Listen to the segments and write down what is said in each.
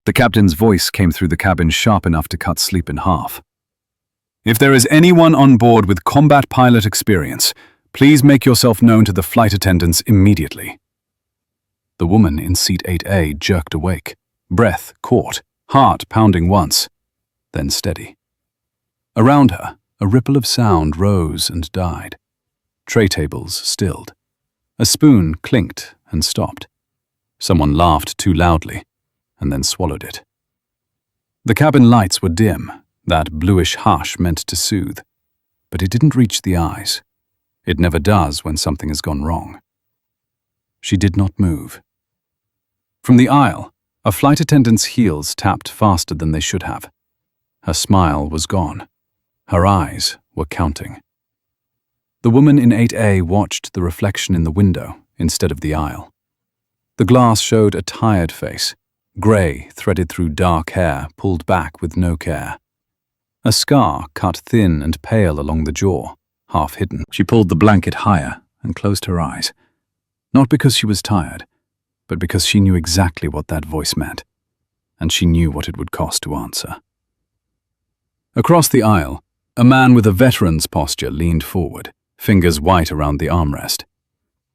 The captain's voice came through the cabin sharp enough to cut sleep in half. "If there is anyone on board with combat pilot experience, please make yourself known to the flight attendants immediately." The woman in seat 8A jerked awake, breath caught, heart pounding once, then steady. Around her, a ripple of sound rose and died. Tray tables stilled. A spoon clinked and stopped. Someone laughed too loudly, and then swallowed it. The cabin lights were dim, that bluish hush meant to soothe, but it didn't reach the eyes. It never does when something has gone wrong. She did not move. From the aisle, a flight attendant's heels tapped faster than they should have. Her smile was gone. Her eyes were counting. The woman in 8A watched the reflection in the window instead of the aisle. The glass showed a tired face, grey threaded through dark hair pulled back with no care. A scar cut thin and pale along the jaw, half hidden. She pulled the blanket higher and closed her eyes, not because she was tired, but because she knew exactly what that voice meant, and she knew what it would cost to answer. Across the aisle, a man with a veteran's posture leaned forward, fingers white around the armrest.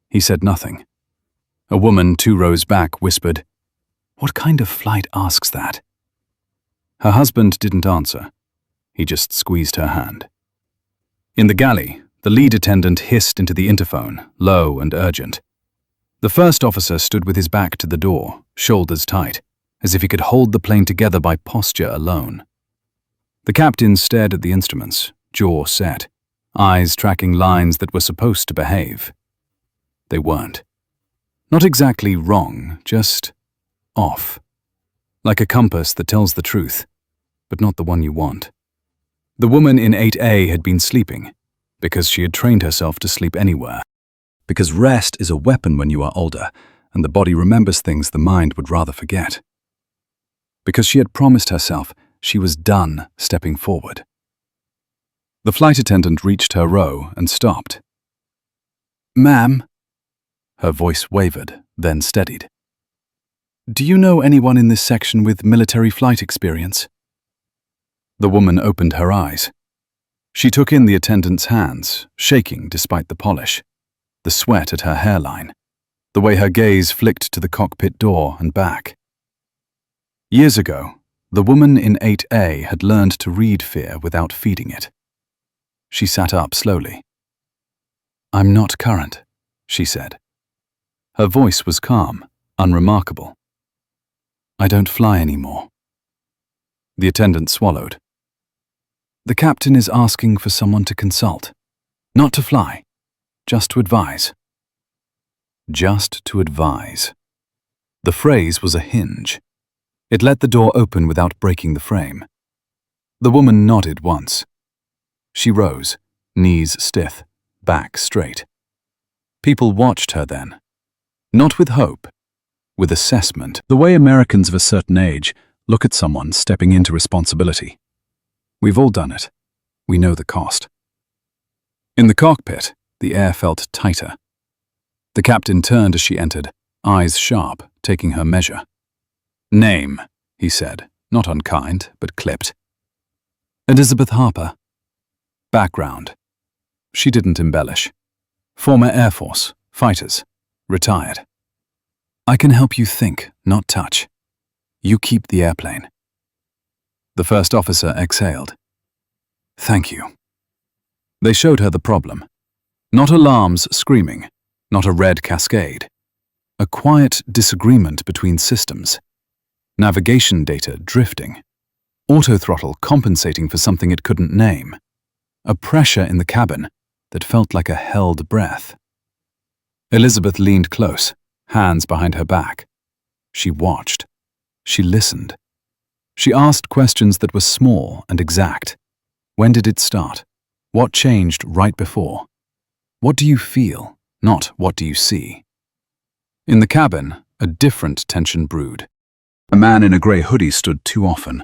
He said nothing. A woman 2 rows back whispered, "What kind of flight asks that?" Her husband didn't answer. He just squeezed her hand. In the galley, the lead attendant hissed into the interphone, low and urgent. The first officer stood with his back to the door, shoulders tight, as if he could hold the plane together by posture alone. The captain stared at the instruments, jaw set, eyes tracking lines that were supposed to behave. They weren't. Not exactly wrong, just off. Like a compass that tells the truth, but not the one you want. The woman in 8A had been sleeping, because she had trained herself to sleep anywhere. Because rest is a weapon when you are older, and the body remembers things the mind would rather forget. Because she had promised herself she was done stepping forward. The flight attendant reached her row and stopped. "Ma'am," her voice wavered, then steadied. "Do you know anyone in this section with military flight experience?" The woman opened her eyes. She took in the attendant's hands, shaking despite the polish, the sweat at her hairline, the way her gaze flicked to the cockpit door and back. Years ago, the woman in 8A had learned to read fear without feeding it. She sat up slowly. "I'm not current," she said. Her voice was calm, unremarkable. "I don't fly anymore." The attendant swallowed. "The captain is asking for someone to consult. Not to fly, just to advise." Just to advise. The phrase was a hinge. It let the door open without breaking the frame. The woman nodded once. She rose, knees stiff, back straight. People watched her then. Not with hope, with assessment. The way Americans of a certain age look at someone stepping into responsibility. We've all done it. We know the cost. In the cockpit, the air felt tighter. The captain turned as she entered, eyes sharp, taking her measure. "Name," he said, not unkind, but clipped. "Elizabeth Harper." Background. She didn't embellish. Former Air Force, fighters, retired. "I can help you think, not touch. You keep the airplane." The first officer exhaled. "Thank you." They showed her the problem. Not alarms screaming, not a red cascade. A quiet disagreement between systems. Navigation data drifting. Autothrottle compensating for something it couldn't name. A pressure in the cabin that felt like a held breath. Elizabeth leaned close, hands behind her back. She watched. She listened. She asked questions that were small and exact. When did it start? What changed right before? What do you feel, not what do you see? In the cabin, a different tension brewed. A man in a grey hoodie stood too often,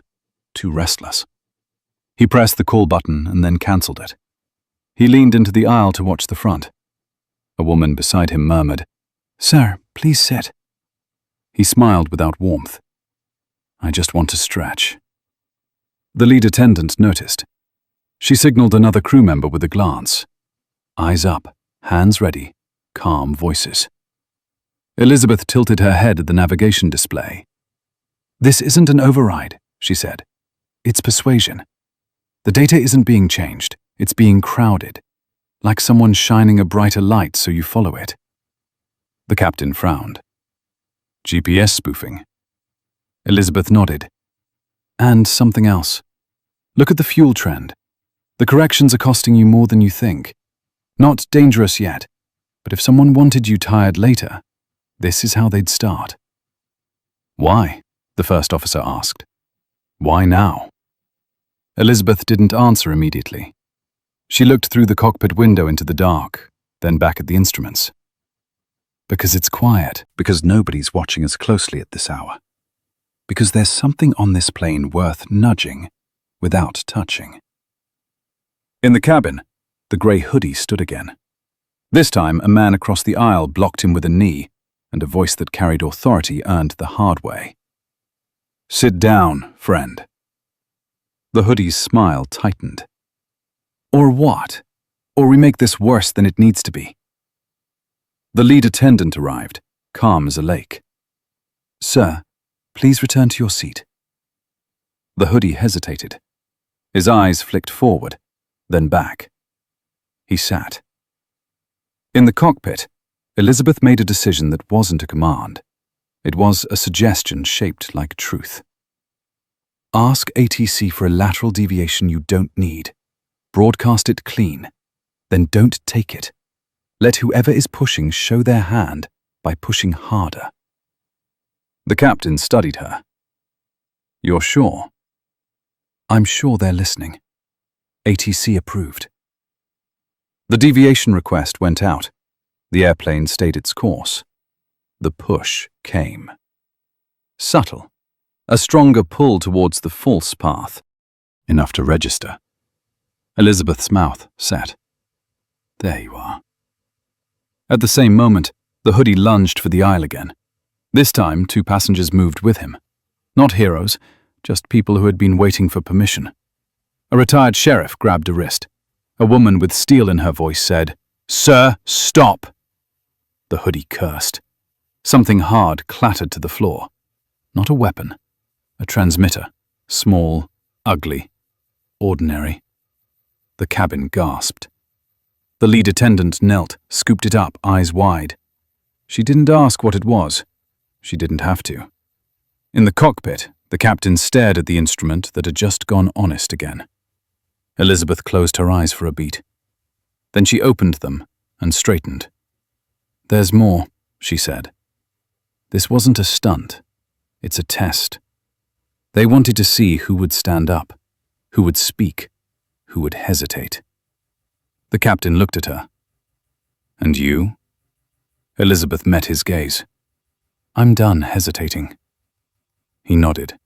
too restless. He pressed the call button and then cancelled it. He leaned into the aisle to watch the front. A woman beside him murmured, "Sir, please sit." He smiled without warmth. I just want to stretch. The lead attendant noticed. She signaled another crew member with a glance. Eyes up, hands ready, calm voices. Elizabeth tilted her head at the navigation display. This isn't an override, she said. It's persuasion. The data isn't being changed, it's being crowded, like someone shining a brighter light so you follow it. The captain frowned. GPS spoofing. Elizabeth nodded. And something else. Look at the fuel trend. The corrections are costing you more than you think. Not dangerous yet, but if someone wanted you tired later, this is how they'd start. Why? The first officer asked. Why now? Elizabeth didn't answer immediately. She looked through the cockpit window into the dark, then back at the instruments. Because it's quiet, because nobody's watching us closely at this hour. Because there's something on this plane worth nudging without touching. In the cabin, the grey hoodie stood again. This time, a man across the aisle blocked him with a knee, and a voice that carried authority earned the hard way. Sit down, friend. The hoodie's smile tightened. Or what? Or we make this worse than it needs to be. The lead attendant arrived, calm as a lake. Sir, please return to your seat. The hoodie hesitated. His eyes flicked forward, then back. He sat. In the cockpit, Elizabeth made a decision that wasn't a command. It was a suggestion shaped like truth. Ask ATC for a lateral deviation you don't need. Broadcast it clean. Then don't take it. Let whoever is pushing show their hand by pushing harder. The captain studied her. You're sure? I'm sure they're listening. ATC approved. The deviation request went out. The airplane stayed its course. The push came. Subtle. A stronger pull towards the false path. Enough to register. Elizabeth's mouth set. There you are. At the same moment, the hoodie lunged for the aisle again. This time, 2 passengers moved with him. Not heroes, just people who had been waiting for permission. A retired sheriff grabbed a wrist. A woman with steel in her voice said, Sir, stop! The hoodie cursed. Something hard clattered to the floor. Not a weapon. A transmitter. Small, ugly, ordinary. The cabin gasped. The lead attendant knelt, scooped it up, eyes wide. She didn't ask what it was. She didn't have to. In the cockpit, the captain stared at the instrument that had just gone honest again. Elizabeth closed her eyes for a beat. Then she opened them and straightened. There's more, she said. This wasn't a stunt. It's a test. They wanted to see who would stand up, who would speak, who would hesitate. The captain looked at her. And you? Elizabeth met his gaze. I'm done hesitating. He nodded.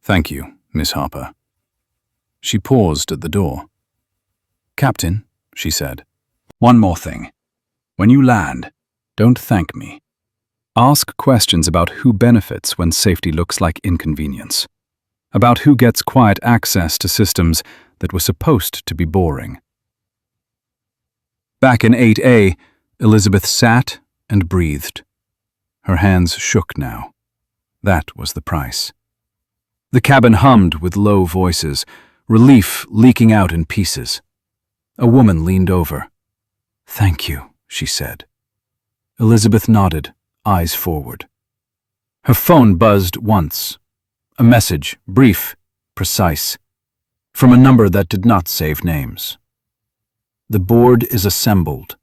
Thank you, Miss Harper. She paused at the door. Captain, she said, one more thing. When you land, don't thank me. Ask questions about who benefits when safety looks like inconvenience. About who gets quiet access to systems that were supposed to be boring. Back in 8A, Elizabeth sat and breathed. Her hands shook now. That was the price. The cabin hummed with low voices, relief leaking out in pieces. A woman leaned over. Thank you, she said. Elizabeth nodded, eyes forward. Her phone buzzed once. A message, brief, precise, from a number that did not save names. The board is assembled.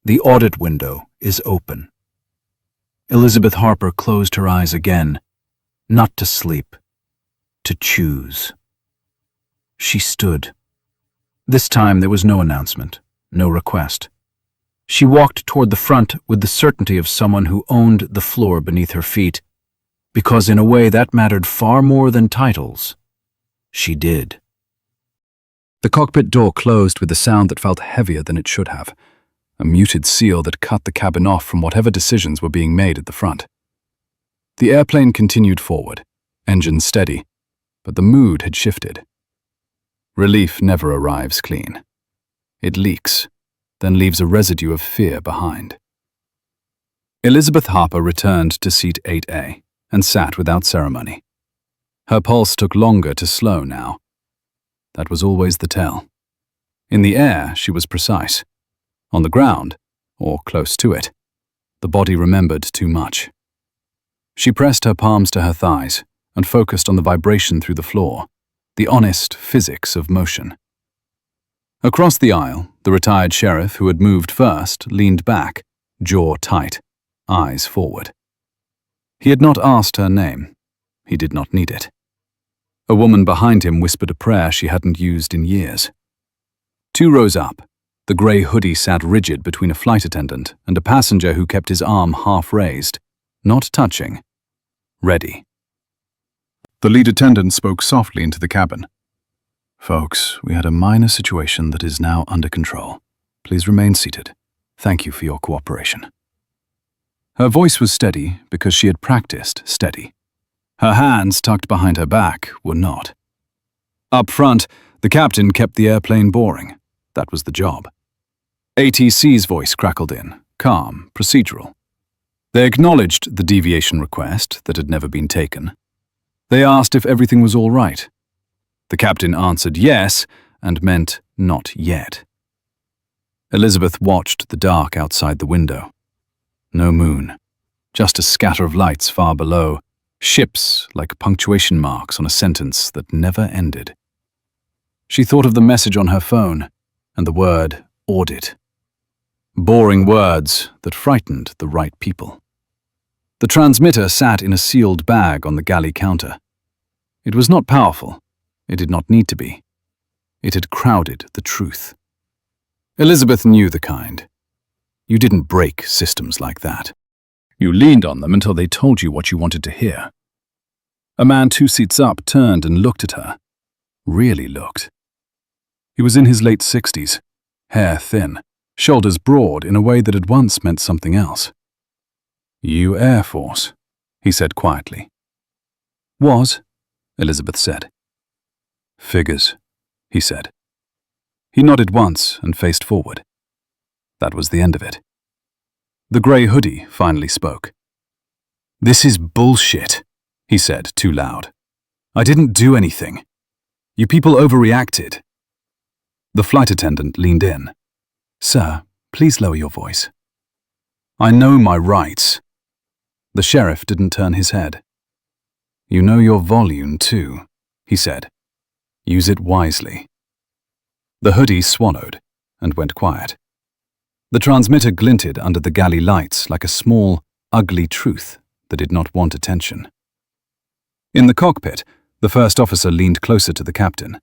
The audit window is open. Elizabeth Harper closed her eyes again, not to sleep, to choose. She stood. This time there was no announcement, no request. She walked toward the front with the certainty of someone who owned the floor beneath her feet, because in a way that mattered far more than titles. She did. The cockpit door closed with a sound that felt heavier than it should have, a muted seal that cut the cabin off from whatever decisions were being made at the front. The airplane continued forward, engine steady, but the mood had shifted. Relief never arrives clean. It leaks, then leaves a residue of fear behind. Elizabeth Harper returned to seat 8A and sat without ceremony. Her pulse took longer to slow now. That was always the tell. In the air, she was precise. On the ground, or close to it, the body remembered too much. She pressed her palms to her thighs and focused on the vibration through the floor, the honest physics of motion. Across the aisle, the retired sheriff who had moved first leaned back, jaw tight, eyes forward. He had not asked her name. He did not need it. A woman behind him whispered a prayer she hadn't used in years. 2 rows up, the grey hoodie sat rigid between a flight attendant and a passenger who kept his arm half raised, not touching, ready. The lead attendant spoke softly into the cabin. "Folks, we had a minor situation that is now under control. Please remain seated. Thank you for your cooperation." Her voice was steady because she had practiced steady. Her hands, tucked behind her back, were not. Up front, the captain kept the airplane boring. That was the job. ATC's voice crackled in, calm, procedural. They acknowledged the deviation request that had never been taken. They asked if everything was all right. The captain answered yes, and meant not yet. Elizabeth watched the dark outside the window. No moon, just a scatter of lights far below, ships like punctuation marks on a sentence that never ended. She thought of the message on her phone, and the word audit. Boring words that frightened the right people. The transmitter sat in a sealed bag on the galley counter. It was not powerful. It did not need to be. It had crowded the truth. Elizabeth knew the kind. You didn't break systems like that. You leaned on them until they told you what you wanted to hear. A man 2 seats up turned and looked at her. Really looked. He was in his late 60s, hair thin, shoulders broad in a way that had once meant something else. "You Air Force," he said quietly. "Was," Elizabeth said. "Figures," he said. He nodded once and faced forward. That was the end of it. The grey hoodie finally spoke. "This is bullshit," he said, too loud. "I didn't do anything. You people overreacted." The flight attendant leaned in. "Sir, please lower your voice." "I know my rights." The sheriff didn't turn his head. "You know your volume too," he said. "Use it wisely." The hoodie swallowed and went quiet. The transmitter glinted under the galley lights like a small, ugly truth that did not want attention. In the cockpit, the first officer leaned closer to the captain.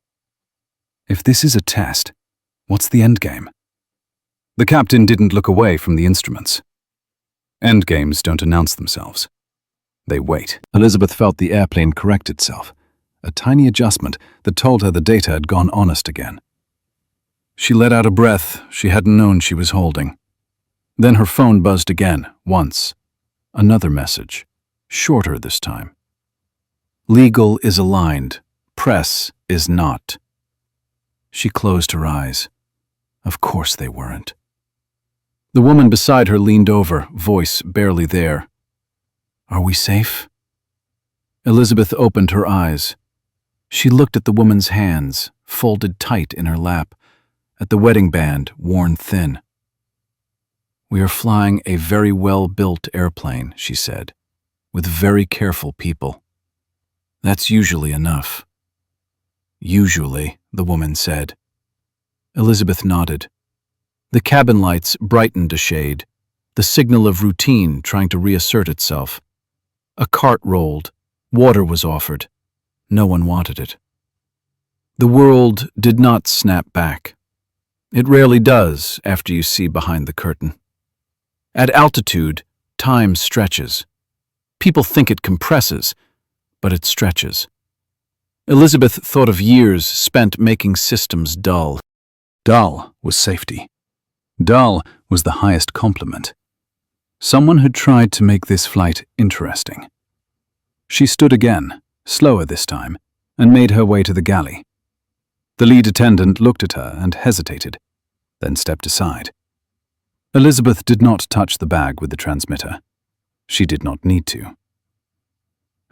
"If this is a test, what's the endgame?" The captain didn't look away from the instruments. Endgames don't announce themselves. They wait. Elizabeth felt the airplane correct itself, a tiny adjustment that told her the data had gone honest again. She let out a breath she hadn't known she was holding. Then her phone buzzed again, once. Another message, shorter this time. "Legal is aligned. Press is not." She closed her eyes. Of course they weren't. The woman beside her leaned over, voice barely there. "Are we safe?" Elizabeth opened her eyes. She looked at the woman's hands, folded tight in her lap, at the wedding band worn thin. "We are flying a very well-built airplane," she said, "with very careful people. That's usually enough." "Usually," the woman said. Elizabeth nodded. The cabin lights brightened a shade, the signal of routine trying to reassert itself. A cart rolled. Water was offered. No one wanted it. The world did not snap back. It rarely does after you see behind the curtain. At altitude, time stretches. People think it compresses, but it stretches. Elizabeth thought of years spent making systems dull. Dull was safety. Dull was the highest compliment. Someone had tried to make this flight interesting. She stood again, slower this time, and made her way to the galley. The lead attendant looked at her and hesitated, then stepped aside. Elizabeth did not touch the bag with the transmitter. She did not need to.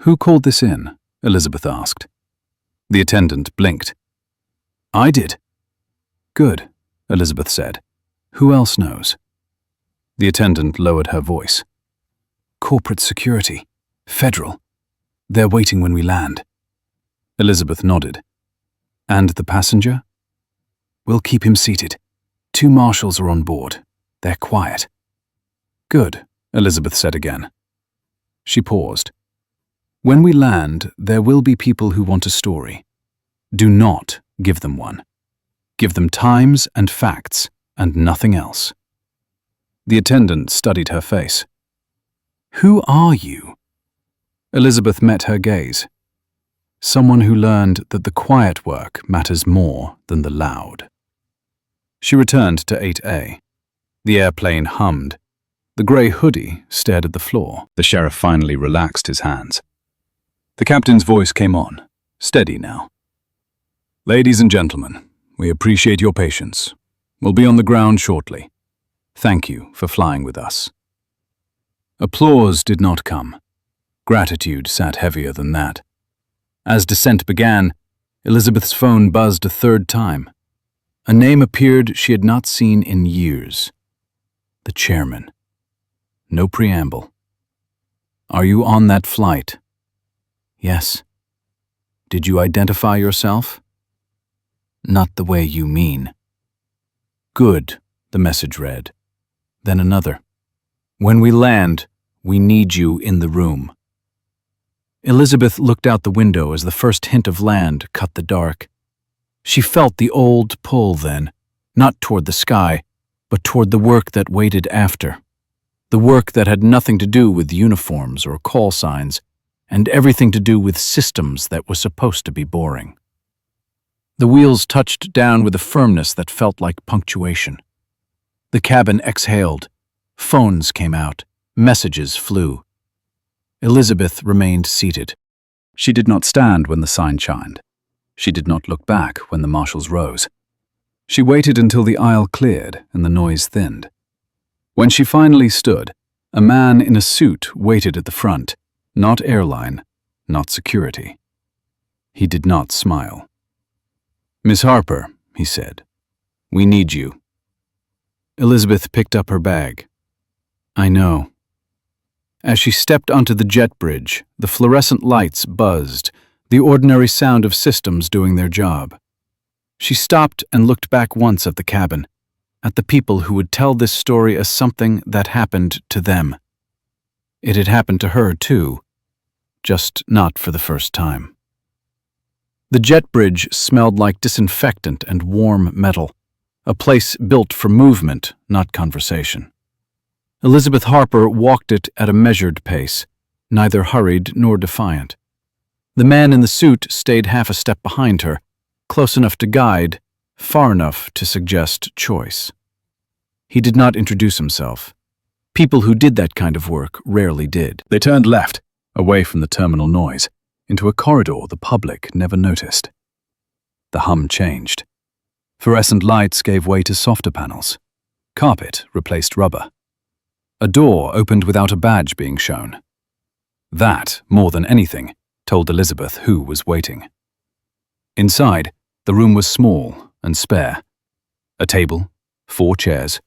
"Who called this in?" Elizabeth asked. The attendant blinked. "I did." "Good," Elizabeth said. "Who else knows?" The attendant lowered her voice. "Corporate security. Federal. They're waiting when we land." Elizabeth nodded. "And the passenger?" "We'll keep him seated. 2 marshals are on board. They're quiet." "Good," Elizabeth said again. She paused. "When we land, there will be people who want a story. Do not give them one. Give them times and facts, and nothing else." The attendant studied her face. "Who are you?" Elizabeth met her gaze. Someone who learned that the quiet work matters more than the loud. She returned to 8A. The airplane hummed. The grey hoodie stared at the floor. The sheriff finally relaxed his hands. The captain's voice came on, steady now. "Ladies and gentlemen, we appreciate your patience. We'll be on the ground shortly. Thank you for flying with us." Applause did not come. Gratitude sat heavier than that. As descent began, Elizabeth's phone buzzed a 3rd time. A name appeared she had not seen in years. The chairman. No preamble. "Are you on that flight?" "Yes." "Did you identify yourself?" "Not the way you mean." "Good," the message read. Then another. "When we land, we need you in the room." Elizabeth looked out the window as the first hint of land cut the dark. She felt the old pull then, not toward the sky, but toward the work that waited after. The work that had nothing to do with uniforms or call signs, and everything to do with systems that was supposed to be boring. The wheels touched down with a firmness that felt like punctuation. The cabin exhaled. Phones came out. Messages flew. Elizabeth remained seated. She did not stand when the sign chimed. She did not look back when the marshals rose. She waited until the aisle cleared and the noise thinned. When she finally stood, a man in a suit waited at the front, not airline, not security. He did not smile. "Miss Harper," he said, "we need you." Elizabeth picked up her bag. "I know." As she stepped onto the jet bridge, the fluorescent lights buzzed, the ordinary sound of systems doing their job. She stopped and looked back once at the cabin, at the people who would tell this story as something that happened to them. It had happened to her, too, just not for the first time. The jet bridge smelled like disinfectant and warm metal, a place built for movement, not conversation. Elizabeth Harper walked it at a measured pace, neither hurried nor defiant. The man in the suit stayed half a step behind her, close enough to guide, far enough to suggest choice. He did not introduce himself. People who did that kind of work rarely did. They turned left, away from the terminal noise, into a corridor the public never noticed. The hum changed. Fluorescent lights gave way to softer panels. Carpet replaced rubber. A door opened without a badge being shown. That, more than anything, told Elizabeth who was waiting. Inside, the room was small and spare. A table, 4 chairs,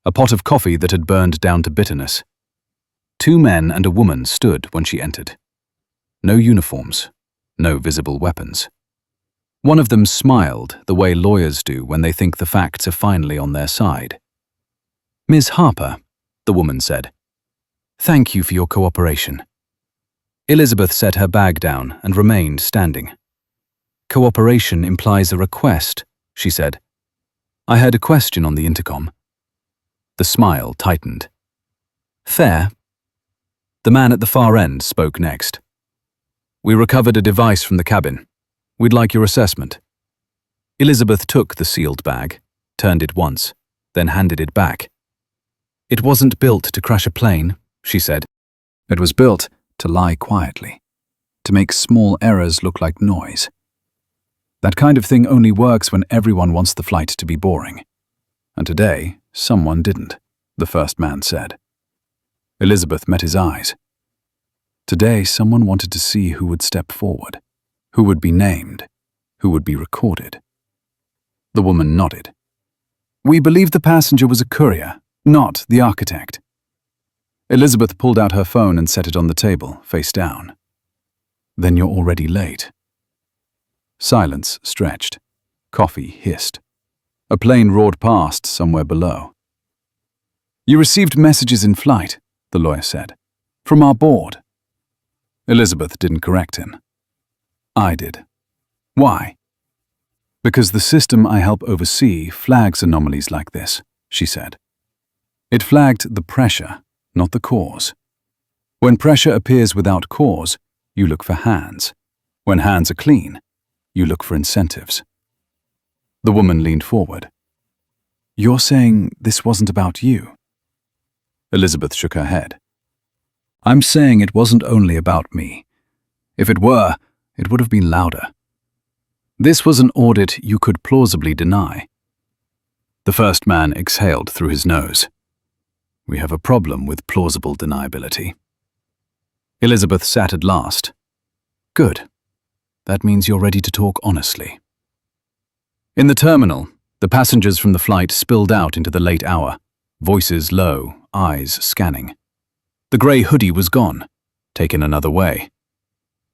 a pot of coffee that had burned down to bitterness. 2 men and a woman stood when she entered. No uniforms, no visible weapons. One of them smiled the way lawyers do when they think the facts are finally on their side. "Ms. Harper," the woman said, "thank you for your cooperation." Elizabeth set her bag down and remained standing. "Cooperation implies a request," she said. "I heard a question on the intercom." The smile tightened. "Fair." The man at the far end spoke next. "We recovered a device from the cabin. We'd like your assessment." Elizabeth took the sealed bag, turned it once, then handed it back. "It wasn't built to crash a plane," she said. "It was built to lie quietly, to make small errors look like noise. That kind of thing only works when everyone wants the flight to be boring. And today, someone didn't, the first man said. Elizabeth met his eyes. Today, someone wanted to see who would step forward, who would be named, who would be recorded. The woman nodded. We believe the passenger was a courier, not the architect. Elizabeth pulled out her phone and set it on the table, face down. Then you're already late. Silence stretched. Coffee hissed. A plane roared past somewhere below. You received messages in flight, the lawyer said, from our board. Elizabeth didn't correct him. I did. Why? Because the system I help oversee flags anomalies like this, she said. It flagged the pressure, not the cause. When pressure appears without cause, you look for hands. When hands are clean, you look for incentives. The woman leaned forward. You're saying this wasn't about you? Elizabeth shook her head. I'm saying it wasn't only about me. If it were, it would have been louder. This was an audit you could plausibly deny. The first man exhaled through his nose. We have a problem with plausible deniability. Elizabeth sat at last. Good. That means you're ready to talk honestly. In the terminal, the passengers from the flight spilled out into the late hour, voices low, eyes scanning. The grey hoodie was gone, taken another way.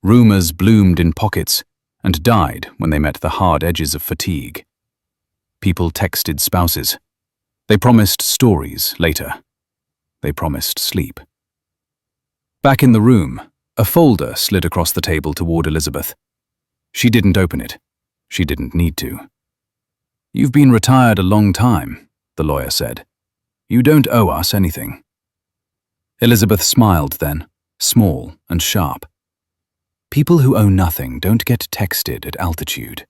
Rumours bloomed in pockets and died when they met the hard edges of fatigue. People texted spouses. They promised stories later. They promised sleep. Back in the room, a folder slid across the table toward Elizabeth. She didn't open it. She didn't need to. You've been retired a long time, the lawyer said. You don't owe us anything. Elizabeth smiled then, small and sharp. People who owe nothing don't get texted at altitude.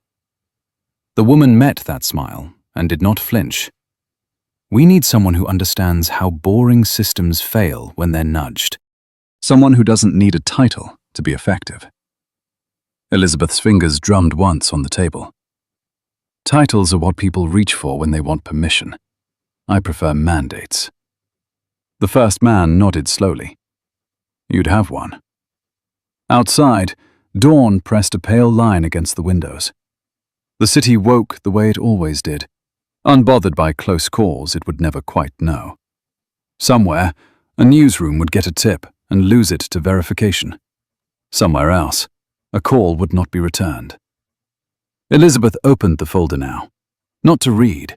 The woman met that smile and did not flinch. We need someone who understands how boring systems fail when they're nudged. Someone who doesn't need a title to be effective. Elizabeth's fingers drummed once on the table. Titles are what people reach for when they want permission. I prefer mandates. The first man nodded slowly. You'd have one. Outside, dawn pressed a pale line against the windows. The city woke the way it always did, unbothered by close calls it would never quite know. Somewhere, a newsroom would get a tip and lose it to verification. Somewhere else, a call would not be returned. Elizabeth opened the folder now, not to read,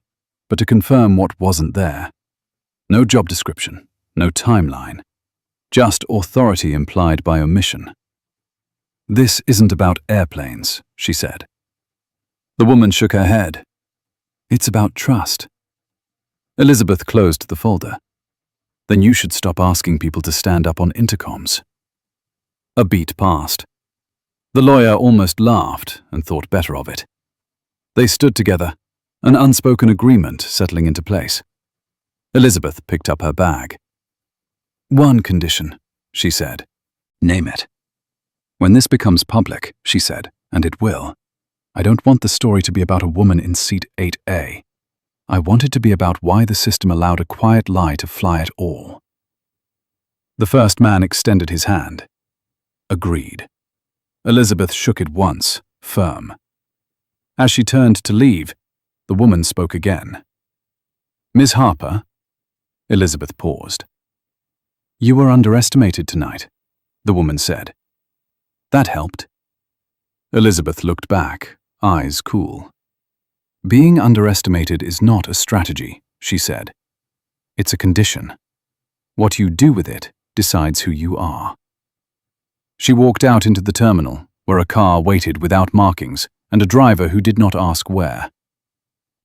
but to confirm what wasn't there. No job description, no timeline, just authority implied by omission. This isn't about airplanes, she said. The woman shook her head. It's about trust. Elizabeth closed the folder. Then you should stop asking people to stand up on intercoms. A beat passed. The lawyer almost laughed and thought better of it. They stood together, an unspoken agreement settling into place. Elizabeth picked up her bag. One condition, she said. Name it. When this becomes public, she said, and it will, I don't want the story to be about a woman in seat 8A. I want it to be about why the system allowed a quiet lie to fly at all. The first man extended his hand. Agreed. Elizabeth shook it once, firm. As she turned to leave, the woman spoke again. Miss Harper? Elizabeth paused. You were underestimated tonight, the woman said. That helped. Elizabeth looked back, eyes cool. Being underestimated is not a strategy, she said. It's a condition. What you do with it decides who you are. She walked out into the terminal, where a car waited without markings and a driver who did not ask where.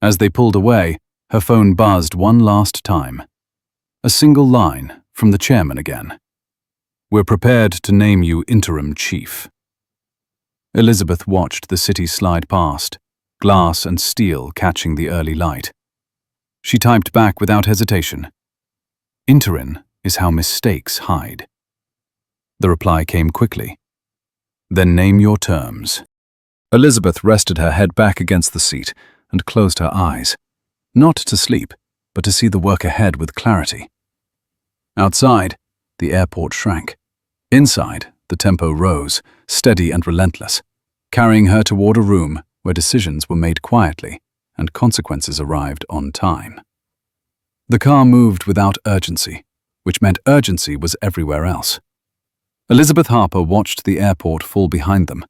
As they pulled away, her phone buzzed one last time. A single line from the chairman again. We're prepared to name you interim chief. Elizabeth watched the city slide past, glass and steel catching the early light. She typed back without hesitation. Interim is how mistakes hide. The reply came quickly. Then name your terms. Elizabeth rested her head back against the seat and closed her eyes, not to sleep, but to see the work ahead with clarity. Outside, the airport shrank. Inside, the tempo rose, steady and relentless, carrying her toward a room where decisions were made quietly and consequences arrived on time. The car moved without urgency, which meant urgency was everywhere else. Elizabeth Harper watched the airport fall behind them,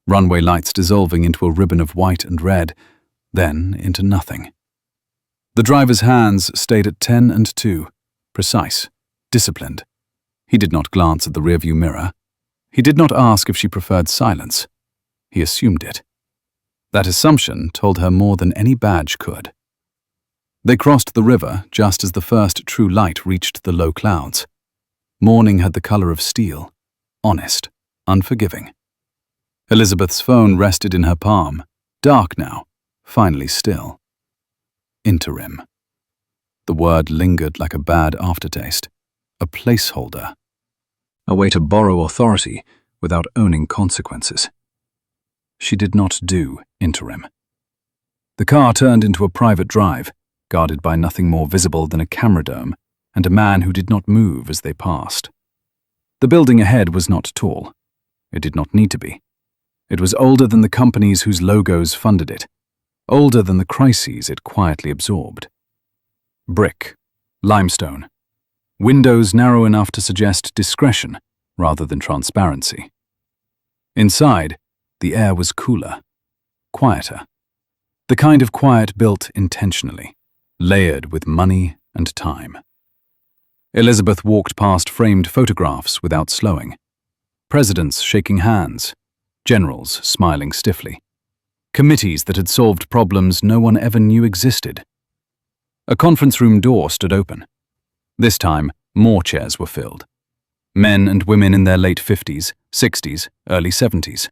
runway lights dissolving into a ribbon of white and red, then into nothing. The driver's hands stayed at 10 and 2, precise, disciplined. He did not glance at the rearview mirror. He did not ask if she preferred silence. He assumed it. That assumption told her more than any badge could. They crossed the river just as the first true light reached the low clouds. Morning had the color of steel, honest, unforgiving. Elizabeth's phone rested in her palm, dark now, finally still. Interim. The word lingered like a bad aftertaste, a placeholder. A way to borrow authority without owning consequences. She did not do interim. The car turned into a private drive, guarded by nothing more visible than a camera dome and a man who did not move as they passed. The building ahead was not tall. It did not need to be. It was older than the companies whose logos funded it, older than the crises it quietly absorbed. Brick, limestone, windows narrow enough to suggest discretion rather than transparency. Inside, the air was cooler, quieter. The kind of quiet built intentionally, layered with money and time. Elizabeth walked past framed photographs without slowing. Presidents shaking hands, generals smiling stiffly, committees that had solved problems no one ever knew existed. A conference room door stood open. This time, more chairs were filled. Men and women in their late 50s, 60s, early 70s.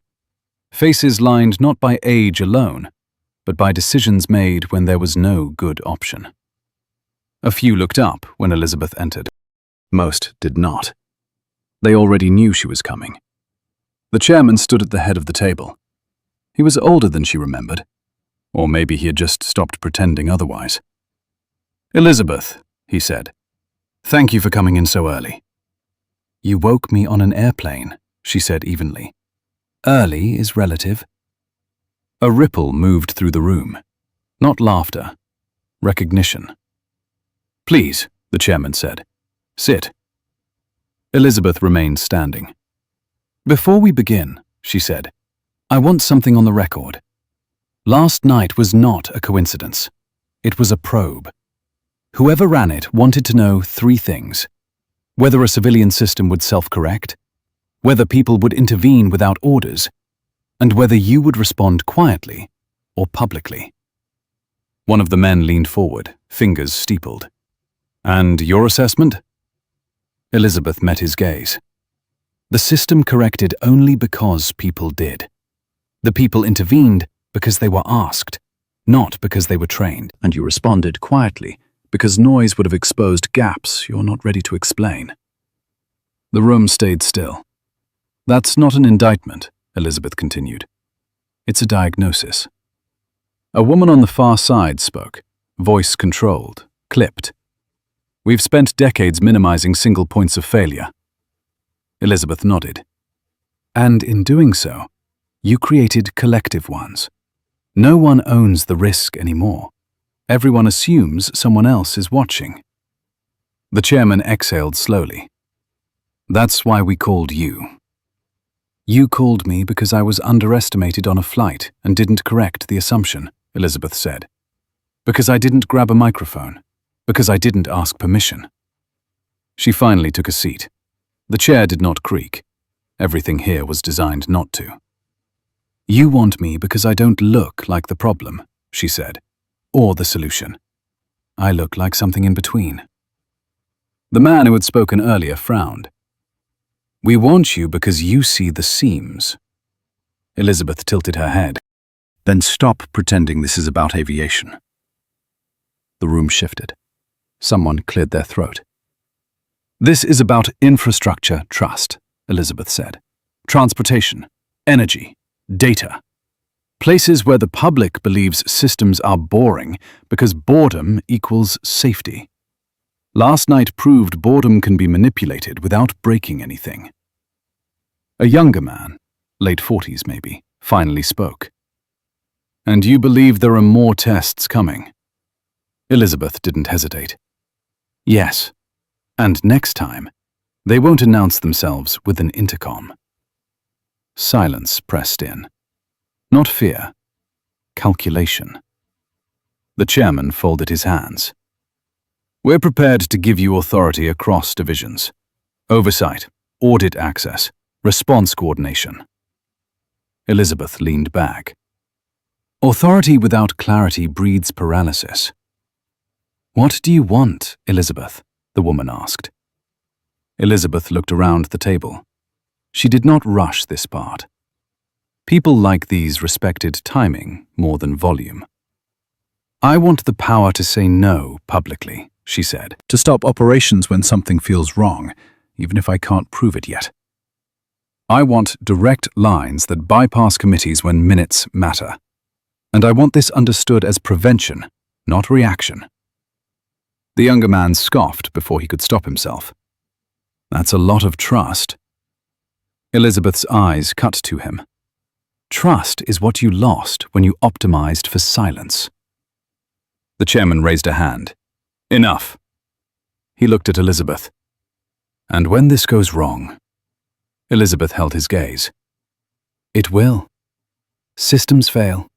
Faces lined not by age alone, but by decisions made when there was no good option. A few looked up when Elizabeth entered. Most did not. They already knew she was coming. The chairman stood at the head of the table. He was older than she remembered, or maybe he had just stopped pretending otherwise. "Elizabeth," he said, "thank you for coming in so early." "You woke me on an airplane," she said evenly. "Early is relative." A ripple moved through the room. Not laughter, recognition. "Please," the chairman said. "Sit." Elizabeth remained standing. "Before we begin," she said, "I want something on the record. Last night was not a coincidence. It was a probe. Whoever ran it wanted to know 3 things. Whether a civilian system would self-correct, whether people would intervene without orders, and whether you would respond quietly or publicly." One of the men leaned forward, fingers steepled. "And your assessment?" Elizabeth met his gaze. "The system corrected only because people did. The people intervened because they were asked, not because they were trained. And you responded quietly, because noise would have exposed gaps you're not ready to explain." The room stayed still. "That's not an indictment," Elizabeth continued. "It's a diagnosis." A woman on the far side spoke, voice controlled, clipped. "We've spent decades minimizing single points of failure." Elizabeth nodded. "And in doing so, you created collective ones. No one owns the risk anymore. Everyone assumes someone else is watching." The chairman exhaled slowly. "That's why we called you." "You called me because I was underestimated on a flight and didn't correct the assumption," Elizabeth said. "Because I didn't grab a microphone. Because I didn't ask permission." She finally took a seat. The chair did not creak. Everything here was designed not to. "You want me because I don't look like the problem," she said, "or the solution. I look like something in between." The man who had spoken earlier frowned. "We want you because you see the seams." Elizabeth tilted her head. "Then stop pretending this is about aviation." The room shifted. Someone cleared their throat. "This is about infrastructure trust," Elizabeth said. "Transportation, energy, data. Places where the public believes systems are boring because boredom equals safety. Last night proved boredom can be manipulated without breaking anything. A younger man, late 40s maybe, finally spoke. "And you believe there are more tests coming?" Elizabeth didn't hesitate. "Yes. And next time, they won't announce themselves with an intercom." Silence pressed in. Not fear, calculation. The chairman folded his hands. "We're prepared to give you authority across divisions. Oversight, audit access, response coordination." Elizabeth leaned back. "Authority without clarity breeds paralysis." "What do you want, Elizabeth?" the woman asked. Elizabeth looked around the table. She did not rush this part. People like these respected timing more than volume. "I want the power to say no publicly," she said, "to stop operations when something feels wrong, even if I can't prove it yet. I want direct lines that bypass committees when minutes matter. And I want this understood as prevention, not reaction." The younger man scoffed before he could stop himself. "That's a lot of trust." Elizabeth's eyes cut to him. "Trust is what you lost when you optimized for silence." The chairman raised a hand. "Enough." He looked at Elizabeth. "And when this goes wrong?" Elizabeth held his gaze. "It will. Systems fail.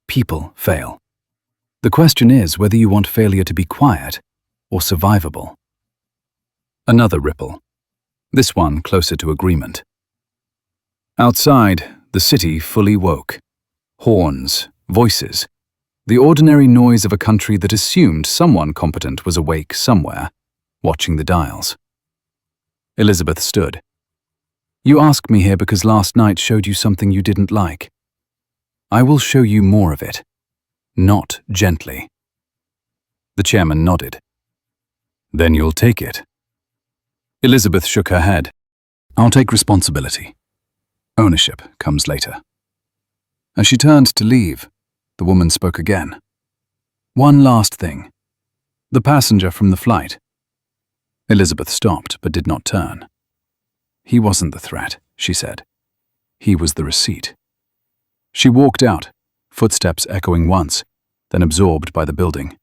People fail. The question is whether you want failure to be quiet or survivable." Another ripple. This one closer to agreement. Outside, the city fully woke. Horns, voices, the ordinary noise of a country that assumed someone competent was awake somewhere, watching the dials. Elizabeth stood. "You asked me here because last night showed you something you didn't like. I will show you more of it. Not gently." The chairman nodded. "Then you'll take it." Elizabeth shook her head. "I'll take responsibility. Ownership comes later." As she turned to leave, the woman spoke again. "One last thing. The passenger from the flight." Elizabeth stopped but did not turn. "He wasn't the threat," she said. "He was the receipt." She walked out, footsteps echoing once, then absorbed by the building.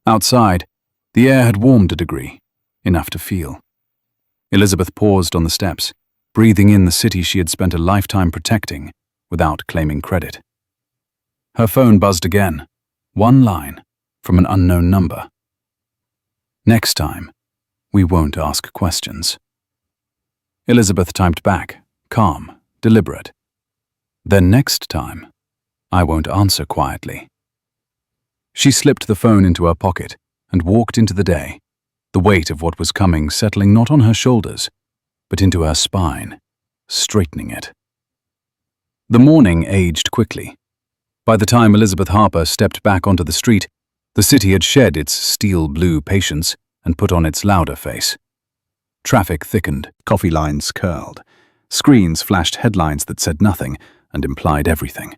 Outside, the air had warmed a degree, enough to feel. Elizabeth paused on the steps, breathing in the city she had spent a lifetime protecting without claiming credit. Her phone buzzed again, one line from an unknown number. "Next time, we won't ask questions." Elizabeth typed back, calm, deliberate. "Then next time, I won't answer quietly." She slipped the phone into her pocket and walked into the day, the weight of what was coming settling not on her shoulders, but into her spine, straightening it. The morning aged quickly. By the time Elizabeth Harper stepped back onto the street, the city had shed its steel-blue patience and put on its louder face. Traffic thickened, coffee lines curled. Screens flashed headlines that said nothing and implied everything.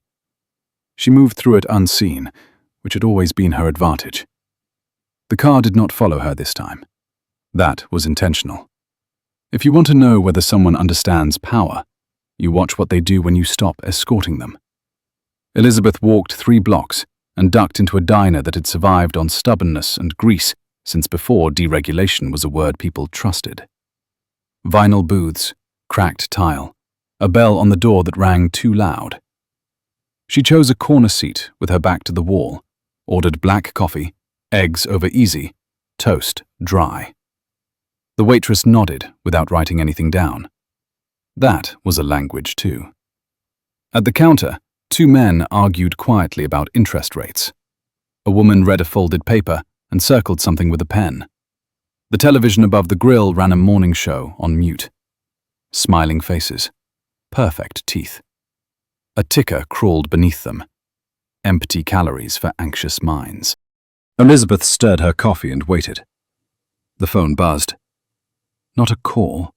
She moved through it unseen, which had always been her advantage. The car did not follow her this time. That was intentional. If you want to know whether someone understands power, you watch what they do when you stop escorting them. Elizabeth walked 3 blocks and ducked into a diner that had survived on stubbornness and grease since before deregulation was a word people trusted. Vinyl booths, cracked tile, a bell on the door that rang too loud. She chose a corner seat with her back to the wall, ordered black coffee, eggs over easy, toast dry. The waitress nodded without writing anything down. That was a language too. At the counter, 2 men argued quietly about interest rates. A woman read a folded paper and circled something with a pen. The television above the grill ran a morning show on mute. Smiling faces. Perfect teeth. A ticker crawled beneath them. Empty calories for anxious minds. Elizabeth stirred her coffee and waited. The phone buzzed. Not a call,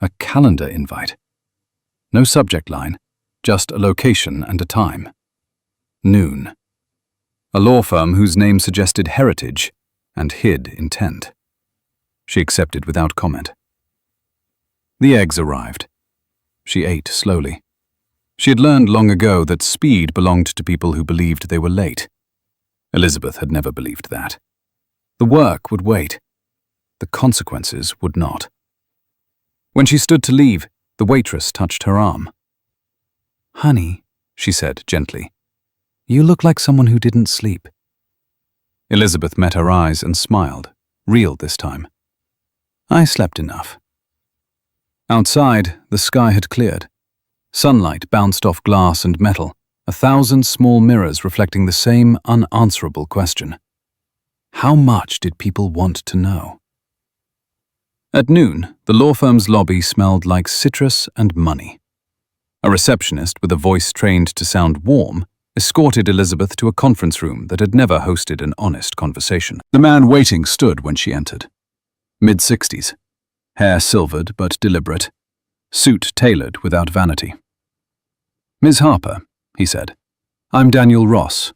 a calendar invite. No subject line, just a location and a time. Noon. A law firm whose name suggested heritage and hid intent. She accepted without comment. The eggs arrived. She ate slowly. She had learned long ago that speed belonged to people who believed they were late. Elizabeth had never believed that. The work would wait. The consequences would not. When she stood to leave, the waitress touched her arm. "Honey," she said gently, "you look like someone who didn't sleep." Elizabeth met her eyes and smiled, real this time. "I slept enough." Outside, the sky had cleared. Sunlight bounced off glass and metal, 1,000 small mirrors reflecting the same unanswerable question. How much did people want to know? At noon, the law firm's lobby smelled like citrus and money. A receptionist with a voice trained to sound warm escorted Elizabeth to a conference room that had never hosted an honest conversation. The man waiting stood when she entered. Mid-60s, hair silvered but deliberate, suit tailored without vanity. "Ms. Harper," he said, "I'm Daniel Ross."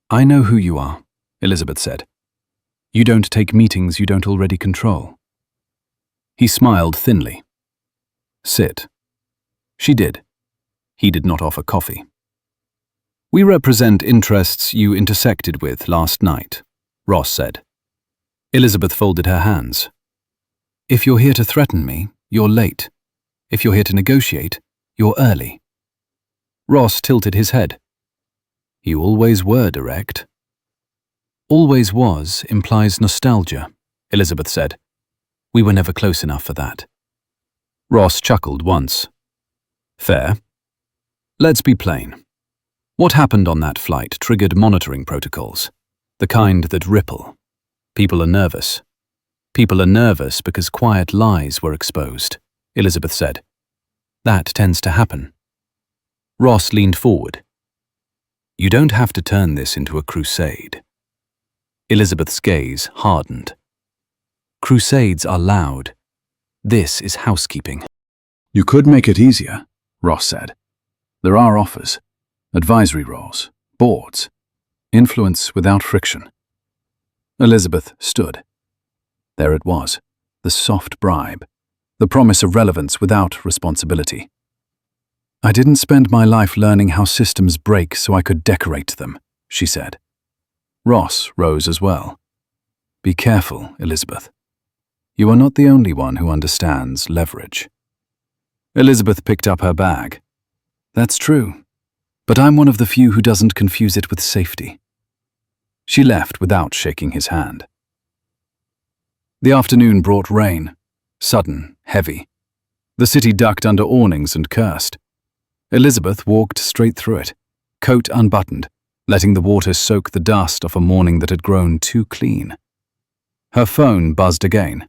"I know who you are," Elizabeth said. "You don't take meetings you don't already control." He smiled thinly. "Sit." She did. He did not offer coffee. "We represent interests you intersected with last night," Ross said. Elizabeth folded her hands. "If you're here to threaten me, you're late. If you're here to negotiate, you're early." Ross tilted his head. "You always were direct." "Always was implies nostalgia," Elizabeth said. "We were never close enough for that." Ross chuckled once. "Fair. Let's be plain. What happened on that flight triggered monitoring protocols, the kind that ripple. People are nervous. People are nervous because quiet lies were exposed," Elizabeth said. "That tends to happen." Ross leaned forward. "You don't have to turn this into a crusade." Elizabeth's gaze hardened. "Crusades are loud. This is housekeeping." "You could make it easier," Ross said. "There are offers, advisory roles, boards, influence without friction." Elizabeth stood. There it was, the soft bribe, the promise of relevance without responsibility. "I didn't spend my life learning how systems break so I could decorate them," she said. Ross rose as well. "Be careful, Elizabeth. You are not the only one who understands leverage." Elizabeth picked up her bag. "That's true, but I'm one of the few who doesn't confuse it with safety." She left without shaking his hand. The afternoon brought rain, sudden, heavy. The city ducked under awnings and cursed. Elizabeth walked straight through it, coat unbuttoned, letting the water soak the dust off a morning that had grown too clean. Her phone buzzed again.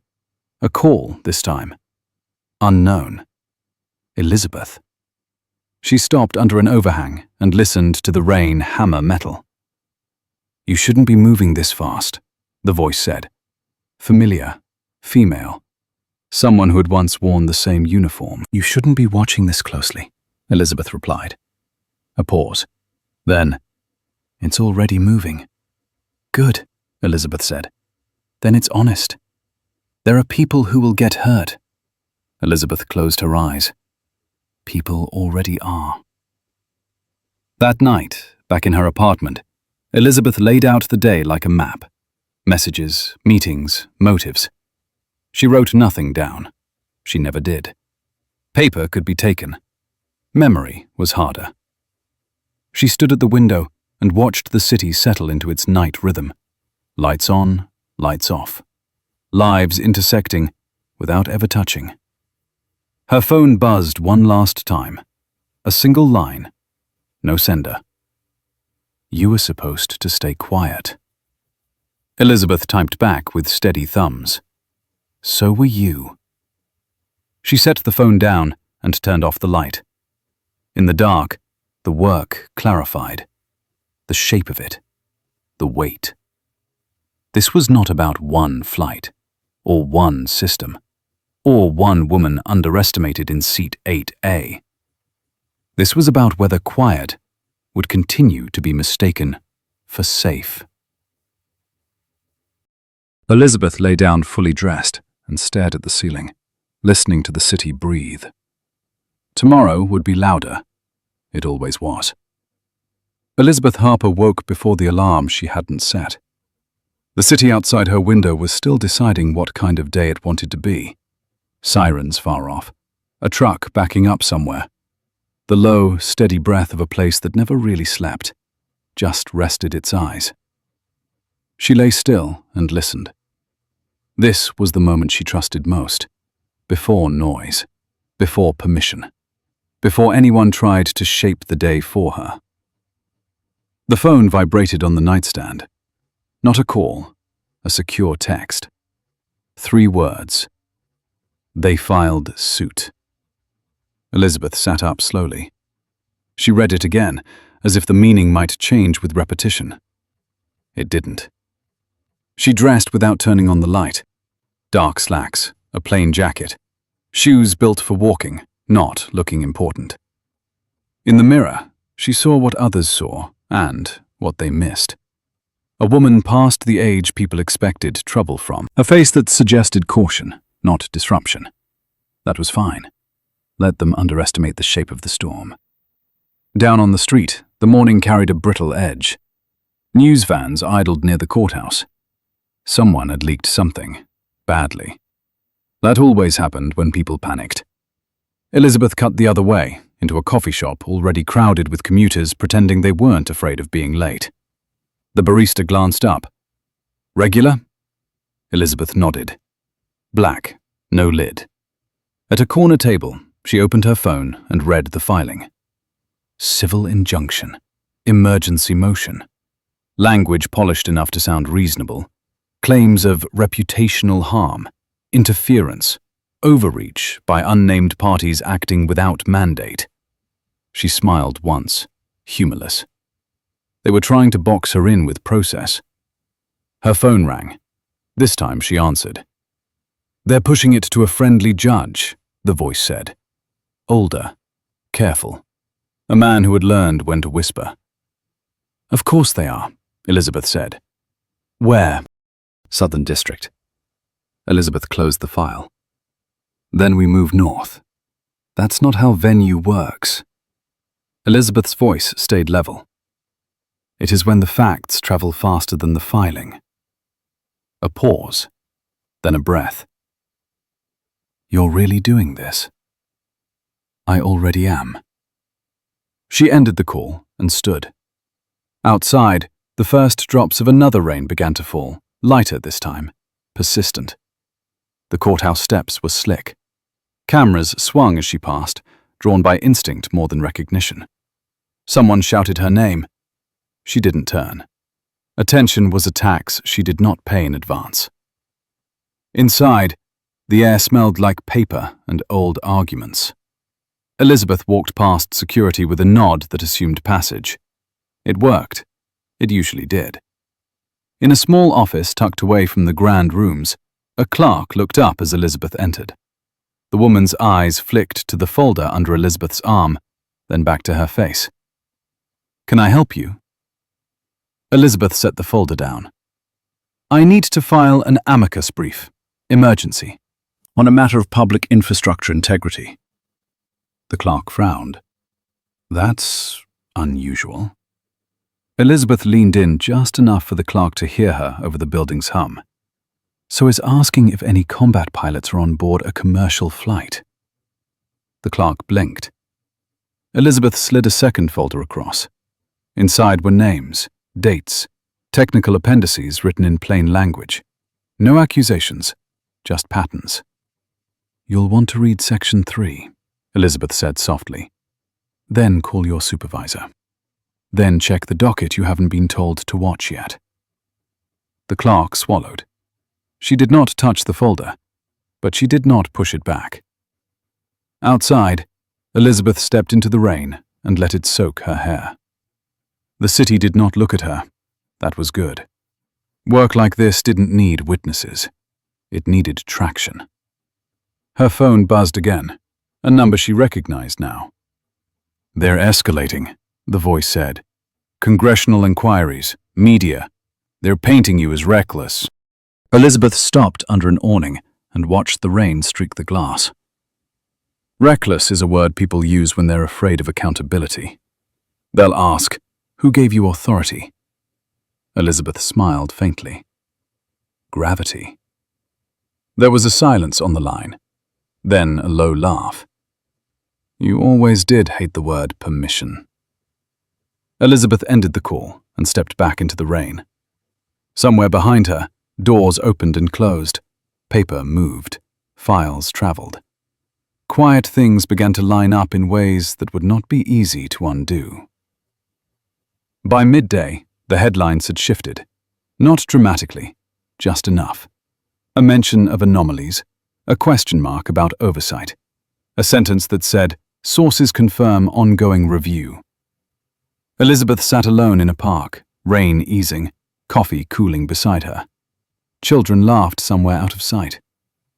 A call this time. Unknown. Elizabeth. She stopped under an overhang and listened to the rain hammer metal. "You shouldn't be moving this fast," the voice said. Familiar, female, someone who had once worn the same uniform. "You shouldn't be watching this closely," Elizabeth replied. A pause. Then, "It's already moving." "Good," Elizabeth said. "Then it's honest. There are people who will get hurt." Elizabeth closed her eyes. People already are. That night, back in her apartment, Elizabeth laid out the day like a map. Messages, meetings, motives. She wrote nothing down. She never did. Paper could be taken. Memory was harder. She stood at the window and watched the city settle into its night rhythm. Lights on, lights off. Lives intersecting without ever touching. Her phone buzzed one last time. A single line. No sender. "You were supposed to stay quiet." Elizabeth typed back with steady thumbs. "So were you." She set the phone down and turned off the light. In the dark, the work clarified. The shape of it. The weight. This was not about one flight, or one system, or one woman underestimated in seat 8A. This was about whether quiet would continue to be mistaken for safe. Elizabeth lay down fully dressed and stared at the ceiling, listening to the city breathe. Tomorrow would be louder. It always was. Elizabeth Harper woke before the alarm she hadn't set. The city outside her window was still deciding what kind of day it wanted to be. Sirens far off, a truck backing up somewhere, the low, steady breath of a place that never really slept, just rested its eyes. She lay still and listened. This was the moment she trusted most, before noise, before permission, before anyone tried to shape the day for her. The phone vibrated on the nightstand. Not a call, a secure text. 3 words. They filed suit. Elizabeth sat up slowly. She read it again, as if the meaning might change with repetition. It didn't. She dressed without turning on the light. Dark slacks, a plain jacket, shoes built for walking, not looking important. In the mirror, she saw what others saw and what they missed. A woman past the age people expected trouble from, a face that suggested caution, not disruption. That was fine. Let them underestimate the shape of the storm. Down on the street, the morning carried a brittle edge. News vans idled near the courthouse. Someone had leaked something, badly. That always happened when people panicked. Elizabeth cut the other way, into a coffee shop already crowded with commuters pretending they weren't afraid of being late. The barista glanced up. Regular? Elizabeth nodded. Black, no lid. At a corner table, she opened her phone and read the filing. Civil injunction. Emergency motion. Language polished enough to sound reasonable. Claims of reputational harm, interference, overreach by unnamed parties acting without mandate. She smiled once, humorless. They were trying to box her in with process. Her phone rang. This time she answered. They're pushing it to a friendly judge, the voice said. Older, careful, a man who had learned when to whisper. Of course they are, Elizabeth said. Where? Southern District. Elizabeth closed the file. Then we move north. That's not how venue works. Elizabeth's voice stayed level. It is when the facts travel faster than the filing. A pause, then a breath. You're really doing this? I already am. She ended the call and stood. Outside, the first drops of another rain began to fall, lighter this time, persistent. The courthouse steps were slick. Cameras swung as she passed, drawn by instinct more than recognition. Someone shouted her name. She didn't turn. Attention was a tax she did not pay in advance. Inside, the air smelled like paper and old arguments. Elizabeth walked past security with a nod that assumed passage. It worked. It usually did. In a small office tucked away from the grand rooms, a clerk looked up as Elizabeth entered. The woman's eyes flicked to the folder under Elizabeth's arm, then back to her face. Can I help you? Elizabeth set the folder down. I need to file an amicus brief, emergency, on a matter of public infrastructure integrity. The clerk frowned. That's unusual. Elizabeth leaned in just enough for the clerk to hear her over the building's hum. So is asking if any combat pilots are on board a commercial flight. The clerk blinked. Elizabeth slid a second folder across. Inside were names, dates, technical appendices written in plain language. No accusations, just patterns. You'll want to read Section 3, Elizabeth said softly. Then call your supervisor. Then check the docket you haven't been told to watch yet. The clerk swallowed. She did not touch the folder, but she did not push it back. Outside, Elizabeth stepped into the rain and let it soak her hair. The city did not look at her. That was good. Work like this didn't need witnesses. It needed traction. Her phone buzzed again, a number she recognized now. "They're escalating," the voice said. "Congressional inquiries, media. They're painting you as reckless." Elizabeth stopped under an awning and watched the rain streak the glass. Reckless is a word people use when they're afraid of accountability. They'll ask, "Who gave you authority?" Elizabeth smiled faintly. Gravity. There was a silence on the line, then a low laugh. "You always did hate the word permission." Elizabeth ended the call and stepped back into the rain. Somewhere behind her, doors opened and closed. Paper moved. Files traveled. Quiet things began to line up in ways that would not be easy to undo. By midday, the headlines had shifted. Not dramatically, just enough. A mention of anomalies, a question mark about oversight, a sentence that said, "Sources confirm ongoing review." Elizabeth sat alone in a park, rain easing, coffee cooling beside her. Children laughed somewhere out of sight.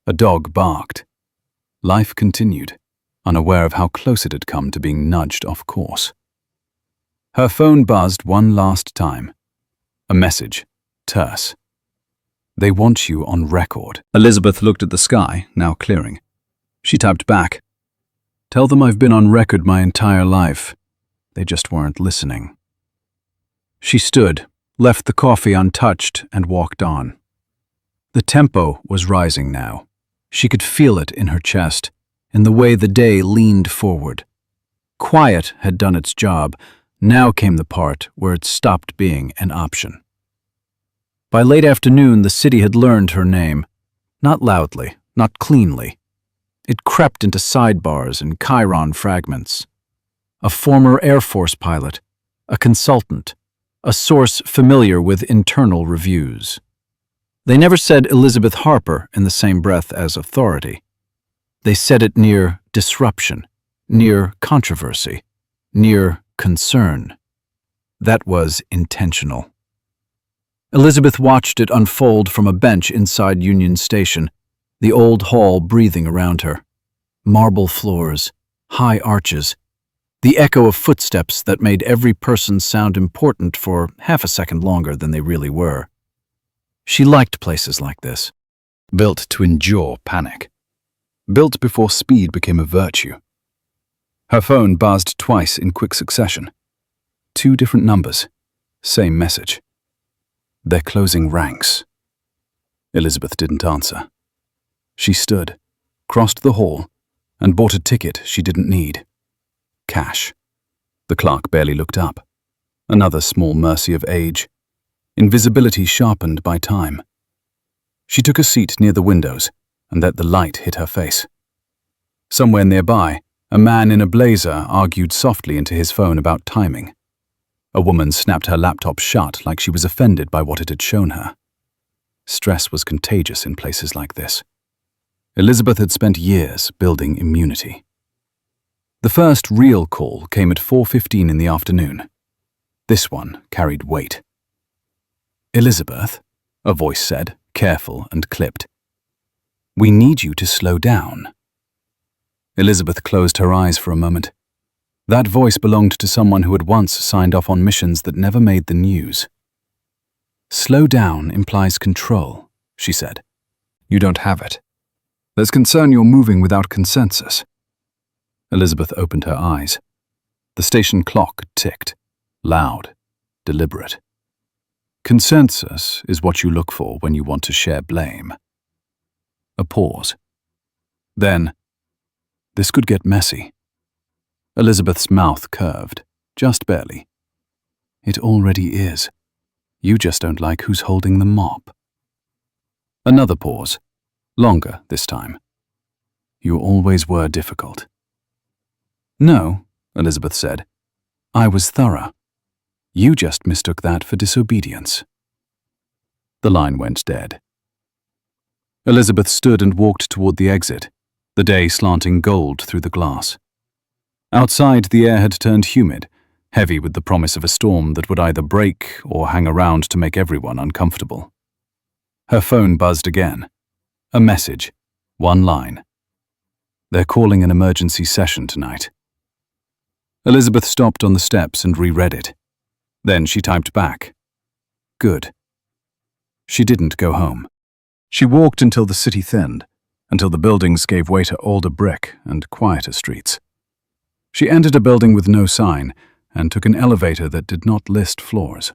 A dog barked. Life continued, unaware of how close it had come to being nudged off course. Her phone buzzed one last time. A message, terse. "They want you on record." Elizabeth looked at the sky, now clearing. She typed back, "Tell them I've been on record my entire life. They just weren't listening." She stood, left the coffee untouched, and walked on. The tempo was rising now. She could feel it in her chest, in the way the day leaned forward. Quiet had done its job. Now came the part where it stopped being an option. By late afternoon, the city had learned her name. Not loudly, not cleanly. It crept into sidebars and chyron fragments. A former Air Force pilot, a consultant, a source familiar with internal reviews. They never said Elizabeth Harper in the same breath as authority. They said it near disruption, near controversy, near concern. That was intentional. Elizabeth watched it unfold from a bench inside Union Station, the old hall breathing around her. Marble floors, high arches, the echo of footsteps that made every person sound important for half a second longer than they really were. She liked places like this, built to endure panic, built before speed became a virtue. Her phone buzzed twice in quick succession. 2 different numbers, same message. "They're closing ranks." Elizabeth didn't answer. She stood, crossed the hall, and bought a ticket she didn't need. Cash. The clerk barely looked up. Another small mercy of age. Invisibility sharpened by time. She took a seat near the windows and let the light hit her face. Somewhere nearby, a man in a blazer argued softly into his phone about timing. A woman snapped her laptop shut like she was offended by what it had shown her. Stress was contagious in places like this. Elizabeth had spent years building immunity. The first real call came at 4:15 in the afternoon. This one carried weight. "Elizabeth," a voice said, careful and clipped. "We need you to slow down." Elizabeth closed her eyes for a moment. That voice belonged to someone who had once signed off on missions that never made the news. "Slow down implies control," she said. "You don't have it. There's concern you're moving without consensus." Elizabeth opened her eyes. The station clock ticked, loud, deliberate. Consensus is what you look for when you want to share blame. A pause. Then, "This could get messy." Elizabeth's mouth curved, just barely. "It already is. You just don't like who's holding the mop." Another pause, longer this time. "You always were difficult." "No," Elizabeth said. "I was thorough. You just mistook that for disobedience." The line went dead. Elizabeth stood and walked toward the exit, the day slanting gold through the glass. Outside, the air had turned humid, heavy with the promise of a storm that would either break or hang around to make everyone uncomfortable. Her phone buzzed again. A message, one line. "They're calling an emergency session tonight." Elizabeth stopped on the steps and reread it. Then she typed back. Good. She didn't go home. She walked until the city thinned, until the buildings gave way to older brick and quieter streets. She entered a building with no sign and took an elevator that did not list floors.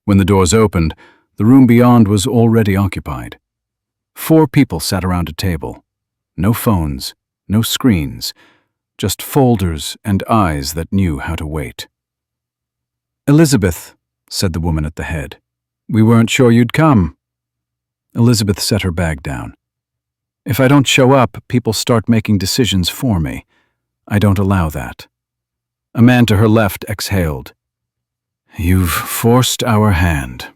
When the doors opened, the room beyond was already occupied. 4 people sat around a table. No phones, no screens, just folders and eyes that knew how to wait. Elizabeth, said the woman at the head, we weren't sure you'd come. Elizabeth set her bag down. If I don't show up, people start making decisions for me. I don't allow that. A man to her left exhaled. You've forced our hand.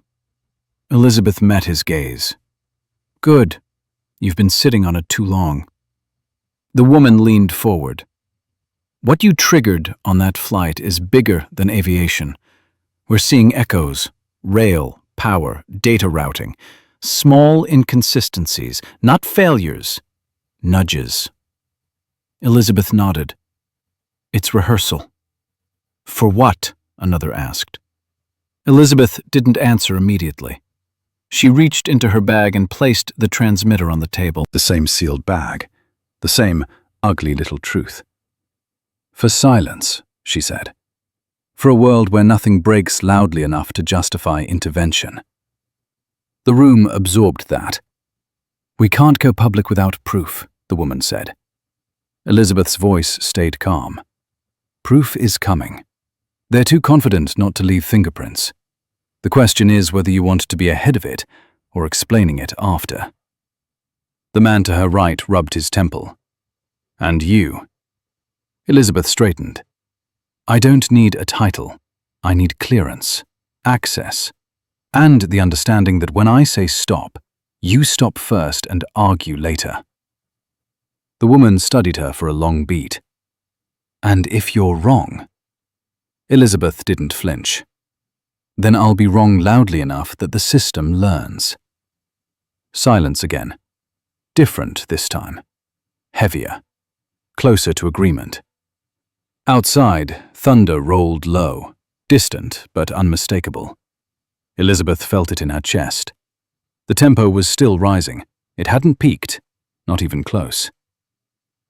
Elizabeth met his gaze. Good. You've been sitting on it too long. The woman leaned forward. What you triggered on that flight is bigger than aviation. We're seeing echoes, rail, power, data routing, small inconsistencies, not failures, nudges. Elizabeth nodded. It's rehearsal. For what? Another asked. Elizabeth didn't answer immediately. She reached into her bag and placed the transmitter on the table. The same sealed bag. The same ugly little truth. For silence, she said. For a world where nothing breaks loudly enough to justify intervention. The room absorbed that. We can't go public without proof, the woman said. Elizabeth's voice stayed calm. Proof is coming. They're too confident not to leave fingerprints. The question is whether you want to be ahead of it or explaining it after. The man to her right rubbed his temple. And you? Elizabeth straightened. I don't need a title. I need clearance, access, and the understanding that when I say stop, you stop first and argue later. The woman studied her for a long beat. And if you're wrong? Elizabeth didn't flinch. Then I'll be wrong loudly enough that the system learns. Silence again. Different this time. Heavier. Closer to agreement. Outside, thunder rolled low, distant but unmistakable. Elizabeth felt it in her chest. The tempo was still rising. It hadn't peaked, not even close.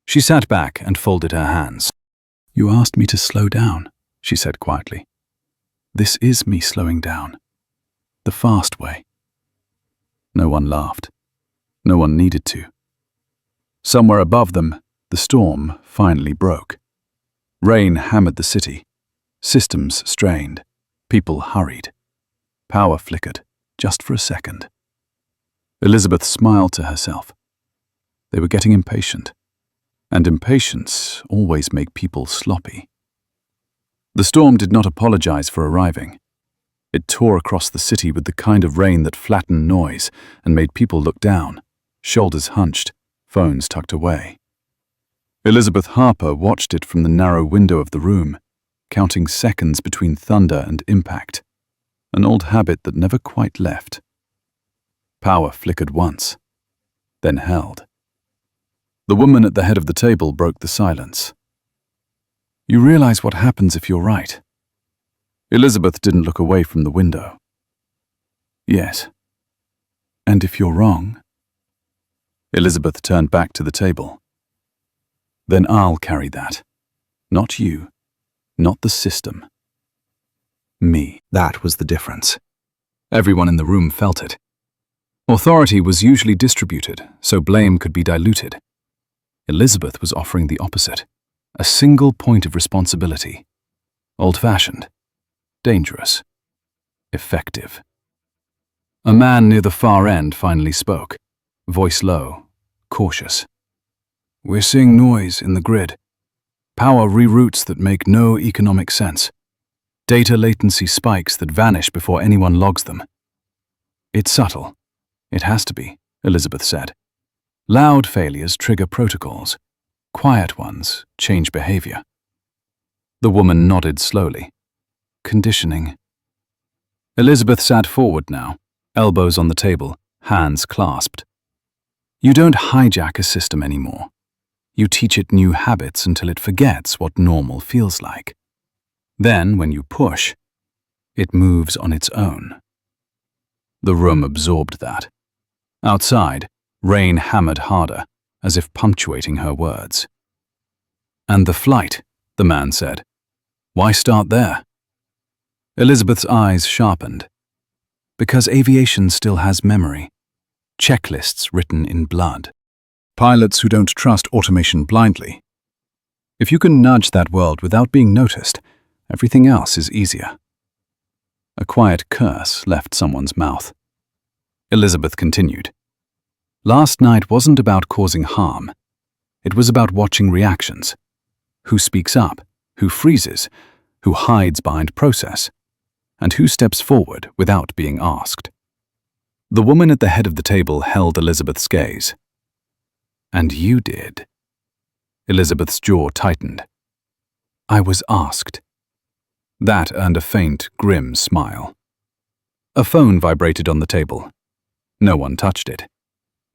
She sat back and folded her hands. You asked me to slow down, she said quietly. This is me slowing down. The fast way. No one laughed. No one needed to. Somewhere above them, the storm finally broke. Rain hammered the city. Systems strained. People hurried. Power flickered, just for a second. Elizabeth smiled to herself. They were getting impatient. And impatience always makes people sloppy. The storm did not apologize for arriving. It tore across the city with the kind of rain that flattened noise and made people look down, shoulders hunched, phones tucked away. Elizabeth Harper watched it from the narrow window of the room, counting seconds between thunder and impact, an old habit that never quite left. Power flickered once, then held. The woman at the head of the table broke the silence. You realize what happens if you're right. Elizabeth didn't look away from the window. Yes. And if you're wrong? Elizabeth turned back to the table. Then I'll carry that. Not you. Not the system. Me. That was the difference. Everyone in the room felt it. Authority was usually distributed, so blame could be diluted. Elizabeth was offering the opposite. A single point of responsibility. Old-fashioned. Dangerous. Effective. A man near the far end finally spoke, voice low, cautious. We're seeing noise in the grid. Power reroutes that make no economic sense. Data latency spikes that vanish before anyone logs them. It's subtle. It has to be, Elizabeth said. Loud failures trigger protocols. Quiet ones change behavior. The woman nodded slowly. Conditioning. Elizabeth sat forward now, elbows on the table, hands clasped. You don't hijack a system anymore. You teach it new habits until it forgets what normal feels like. Then, when you push, it moves on its own. The room absorbed that. Outside, rain hammered harder, as if punctuating her words. "And the flight," the man said. "Why start there?" Elizabeth's eyes sharpened. Because aviation still has memory. Checklists written in blood. Pilots who don't trust automation blindly. If you can nudge that world without being noticed, everything else is easier. A quiet curse left someone's mouth. Elizabeth continued. Last night wasn't about causing harm. It was about watching reactions. Who speaks up, who freezes, who hides behind process, and who steps forward without being asked. The woman at the head of the table held Elizabeth's gaze. "And you did." Elizabeth's jaw tightened. "I was asked." That earned a faint, grim smile. A phone vibrated on the table. No one touched it.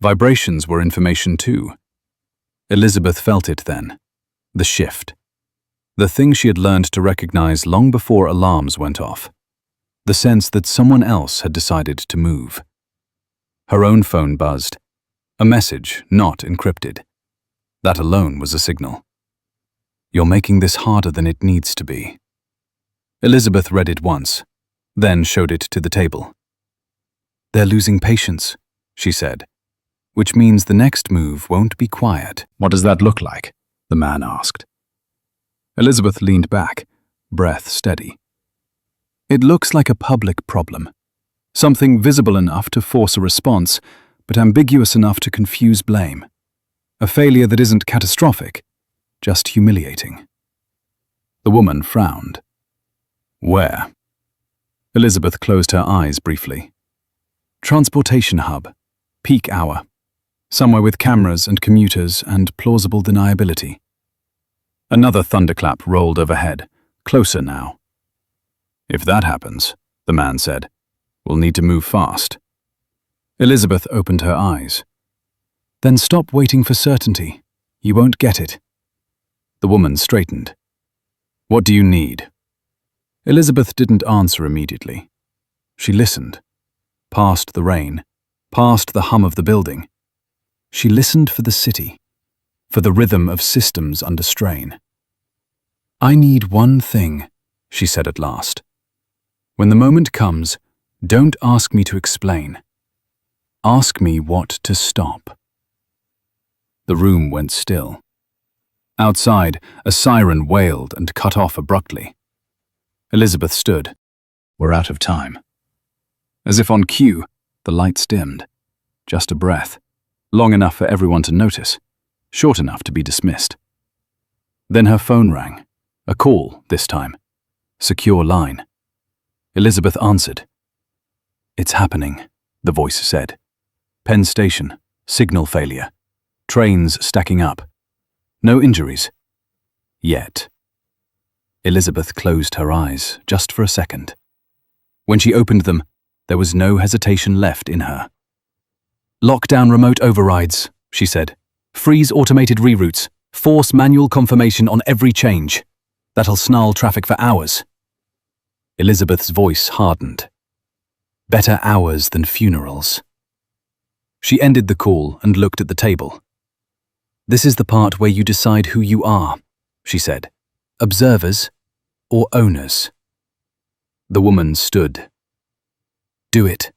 Vibrations were information too. Elizabeth felt it then. The shift. The thing she had learned to recognize long before alarms went off. The sense that someone else had decided to move. Her own phone buzzed. A message, not encrypted. That alone was a signal. "You're making this harder than it needs to be." Elizabeth read it once, then showed it to the table. "They're losing patience," she said, "which means the next move won't be quiet." "What does that look like?" the man asked. Elizabeth leaned back, breath steady. "It looks like a public problem. Something visible enough to force a response, but ambiguous enough to confuse blame. A failure that isn't catastrophic, just humiliating." The woman frowned. "Where?" Elizabeth closed her eyes briefly. "Transportation hub. Peak hour. Somewhere with cameras and commuters and plausible deniability." Another thunderclap rolled overhead, closer now. "If that happens," the man said, "we'll need to move fast." Elizabeth opened her eyes. "Then stop waiting for certainty. You won't get it." The woman straightened. "What do you need?" Elizabeth didn't answer immediately. She listened. Past the rain, past the hum of the building. She listened for the city, for the rhythm of systems under strain. "I need one thing," she said at last. "When the moment comes, don't ask me to explain. Ask me what to stop." The room went still. Outside, a siren wailed and cut off abruptly. Elizabeth stood. "We're out of time." As if on cue, the lights dimmed. Just a breath, long enough for everyone to notice, short enough to be dismissed. Then her phone rang. A call, this time. Secure line. Elizabeth answered. "It's happening," the voice said. "Penn Station, signal failure. Trains stacking up. No injuries. Yet." Elizabeth closed her eyes, just for a second. When she opened them, there was no hesitation left in her. "Lock down remote overrides," she said. "Freeze automated reroutes. Force manual confirmation on every change. That'll snarl traffic for hours." Elizabeth's voice hardened. "Better hours than funerals." She ended the call and looked at the table. "This is the part where you decide who you are," she said. "Observers or owners?" The woman stood. "Do it."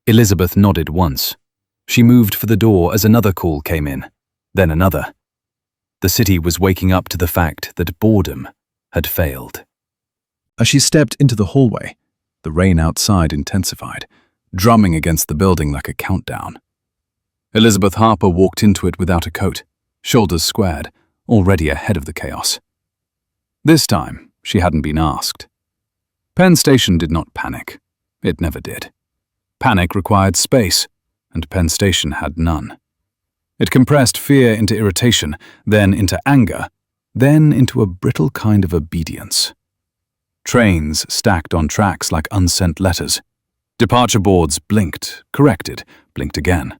Elizabeth nodded once. She moved for the door as another call came in, then another. The city was waking up to the fact that boredom had failed. As she stepped into the hallway, the rain outside intensified, drumming against the building like a countdown. Elizabeth Harper walked into it without a coat, shoulders squared, already ahead of the chaos. This time, she hadn't been asked. Penn Station did not panic. It never did. Panic required space, and Penn Station had none. It compressed fear into irritation, then into anger, then into a brittle kind of obedience. Trains stacked on tracks like unsent letters. Departure boards blinked, corrected, blinked again.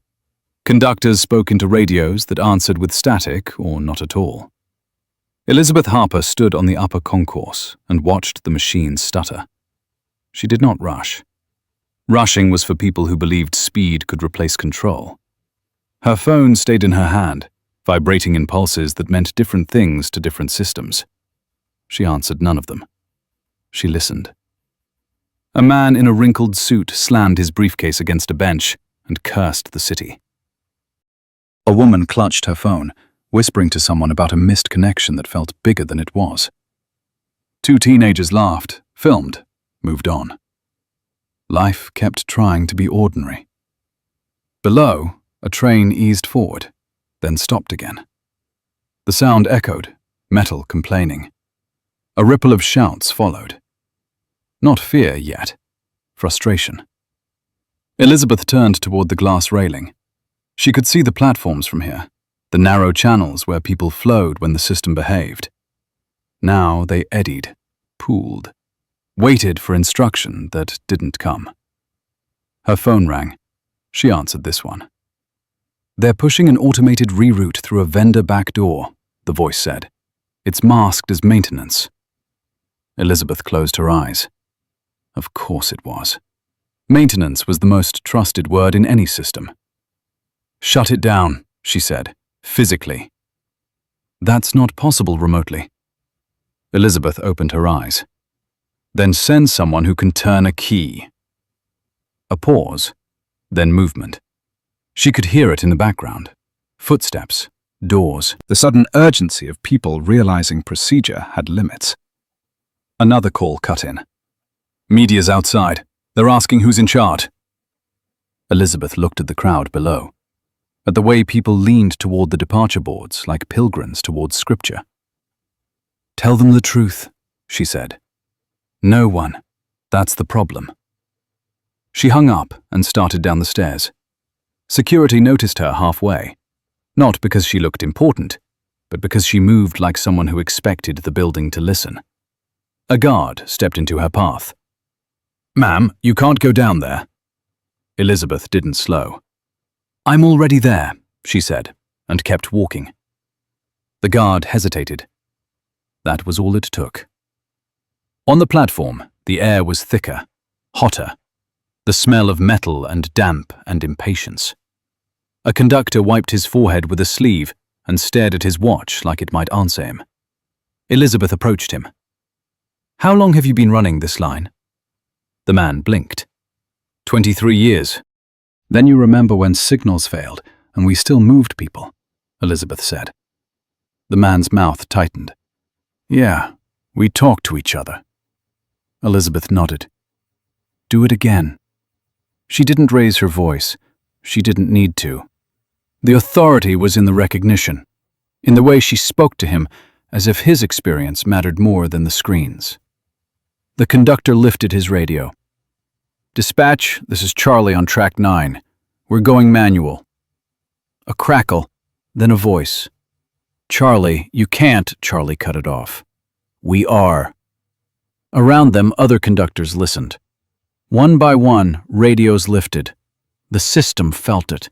Conductors spoke into radios that answered with static or not at all. Elizabeth Harper stood on the upper concourse and watched the machines stutter. She did not rush. Rushing was for people who believed speed could replace control. Her phone stayed in her hand, vibrating in pulses that meant different things to different systems. She answered none of them. She listened. A man in a wrinkled suit slammed his briefcase against a bench and cursed the city. A woman clutched her phone, whispering to someone about a missed connection that felt bigger than it was. Two teenagers laughed, filmed, moved on. Life kept trying to be ordinary. Below, a train eased forward, then stopped again. The sound echoed, metal complaining. A ripple of shouts followed. Not fear yet, frustration. Elizabeth turned toward the glass railing. She could see the platforms from here, the narrow channels where people flowed when the system behaved. Now they eddied, pooled, waited for instruction that didn't come. Her phone rang. She answered this one. "They're pushing an automated reroute through a vendor back door," the voice said. "It's masked as maintenance." Elizabeth closed her eyes. Of course it was. Maintenance was the most trusted word in any system. "Shut it down," she said, physically. "That's not possible remotely." Elizabeth opened her eyes. "Then send someone who can turn a key." A pause, then movement. She could hear it in the background. Footsteps, doors, the sudden urgency of people realizing procedure had limits. Another call cut in. "Media's outside. They're asking who's in charge." Elizabeth looked at the crowd below, at the way people leaned toward the departure boards like pilgrims toward scripture. "Tell them the truth," she said. "No one. That's the problem." She hung up and started down the stairs. Security noticed her halfway, not because she looked important, but because she moved like someone who expected the building to listen. A guard stepped into her path. "Ma'am, you can't go down there." Elizabeth didn't slow. "I'm already there," she said, and kept walking. The guard hesitated. That was all it took. On the platform, the air was thicker, hotter, the smell of metal and damp and impatience. A conductor wiped his forehead with a sleeve and stared at his watch like it might answer him. Elizabeth approached him. "How long have you been running this line?" The man blinked. 23 years. "Then you remember when signals failed and we still moved people," Elizabeth said. The man's mouth tightened. "Yeah, we talked to each other." Elizabeth nodded. "Do it again." She didn't raise her voice. She didn't need to. The authority was in the recognition, in the way she spoke to him, as if his experience mattered more than the screens. The conductor lifted his radio. "Dispatch, this is Charlie on track 9. We're going manual." A crackle, then a voice. "Charlie, you can't," Charlie cut it off. "We are." Around them, other conductors listened. One by one, radios lifted. The system felt it.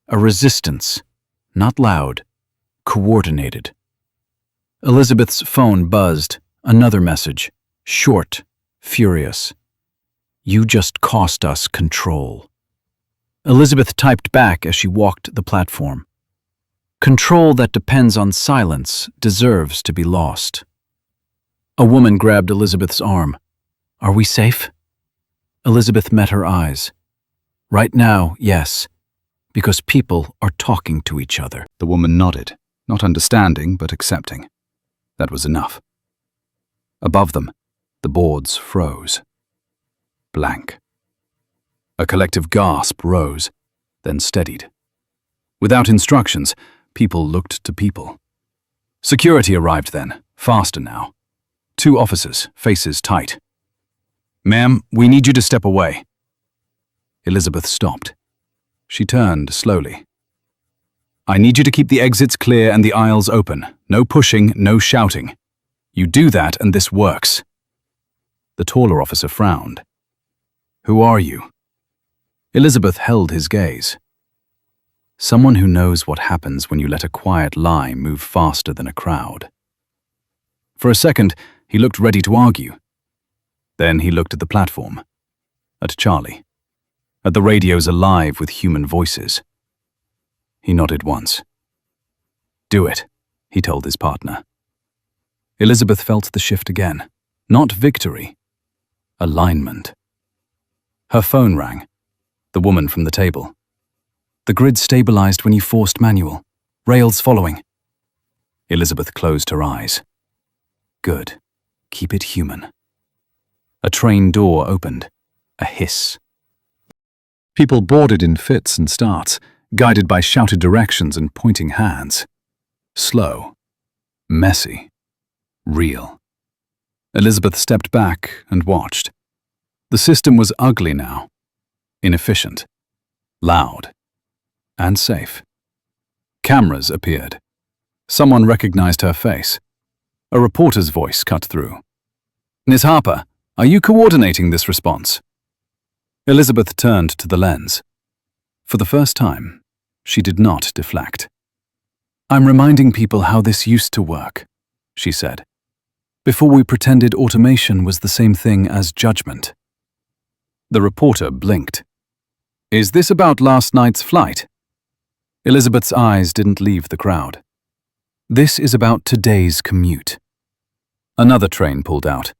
A resistance, not loud, coordinated. Elizabeth's phone buzzed. Another message, short, furious. "You just cost us control." Elizabeth typed back as she walked the platform. "Control that depends on silence deserves to be lost." A woman grabbed Elizabeth's arm. "Are we safe?" Elizabeth met her eyes. "Right now, yes, because people are talking to each other." The woman nodded, not understanding but accepting. That was enough. Above them, the boards froze. Blank. A collective gasp rose, then steadied. Without instructions, people looked to people. Security arrived then, faster now. 2 officers, faces tight. "Ma'am, we need you to step away." Elizabeth stopped. She turned slowly. "I need you to keep the exits clear and the aisles open. No pushing, no shouting. You do that and this works." The taller officer frowned. "Who are you?" Elizabeth held his gaze. Someone who knows what happens when you let a quiet lie move faster than a crowd. For a second, he looked ready to argue. Then he looked at the platform, at Charlie, at the radios alive with human voices. He nodded once. "Do it," he told his partner. Elizabeth felt the shift again. Not victory. Alignment. Her phone rang. The woman from the table. "The grid stabilized when you forced manual. Rails following." Elizabeth closed her eyes. Good. Keep it human. A train door opened. A hiss. People boarded in fits and starts, guided by shouted directions and pointing hands. Slow. Messy. Real. Elizabeth stepped back and watched. The system was ugly now. Inefficient. Loud. And safe. Cameras appeared. Someone recognized her face. A reporter's voice cut through. "Ms. Harper, are you coordinating this response?" Elizabeth turned to the lens. For the first time, she did not deflect. "I'm reminding people how this used to work," she said. "Before we pretended automation was the same thing as judgment." The reporter blinked. "Is this about last night's flight?" Elizabeth's eyes didn't leave the crowd. "This is about today's commute." Another train pulled out.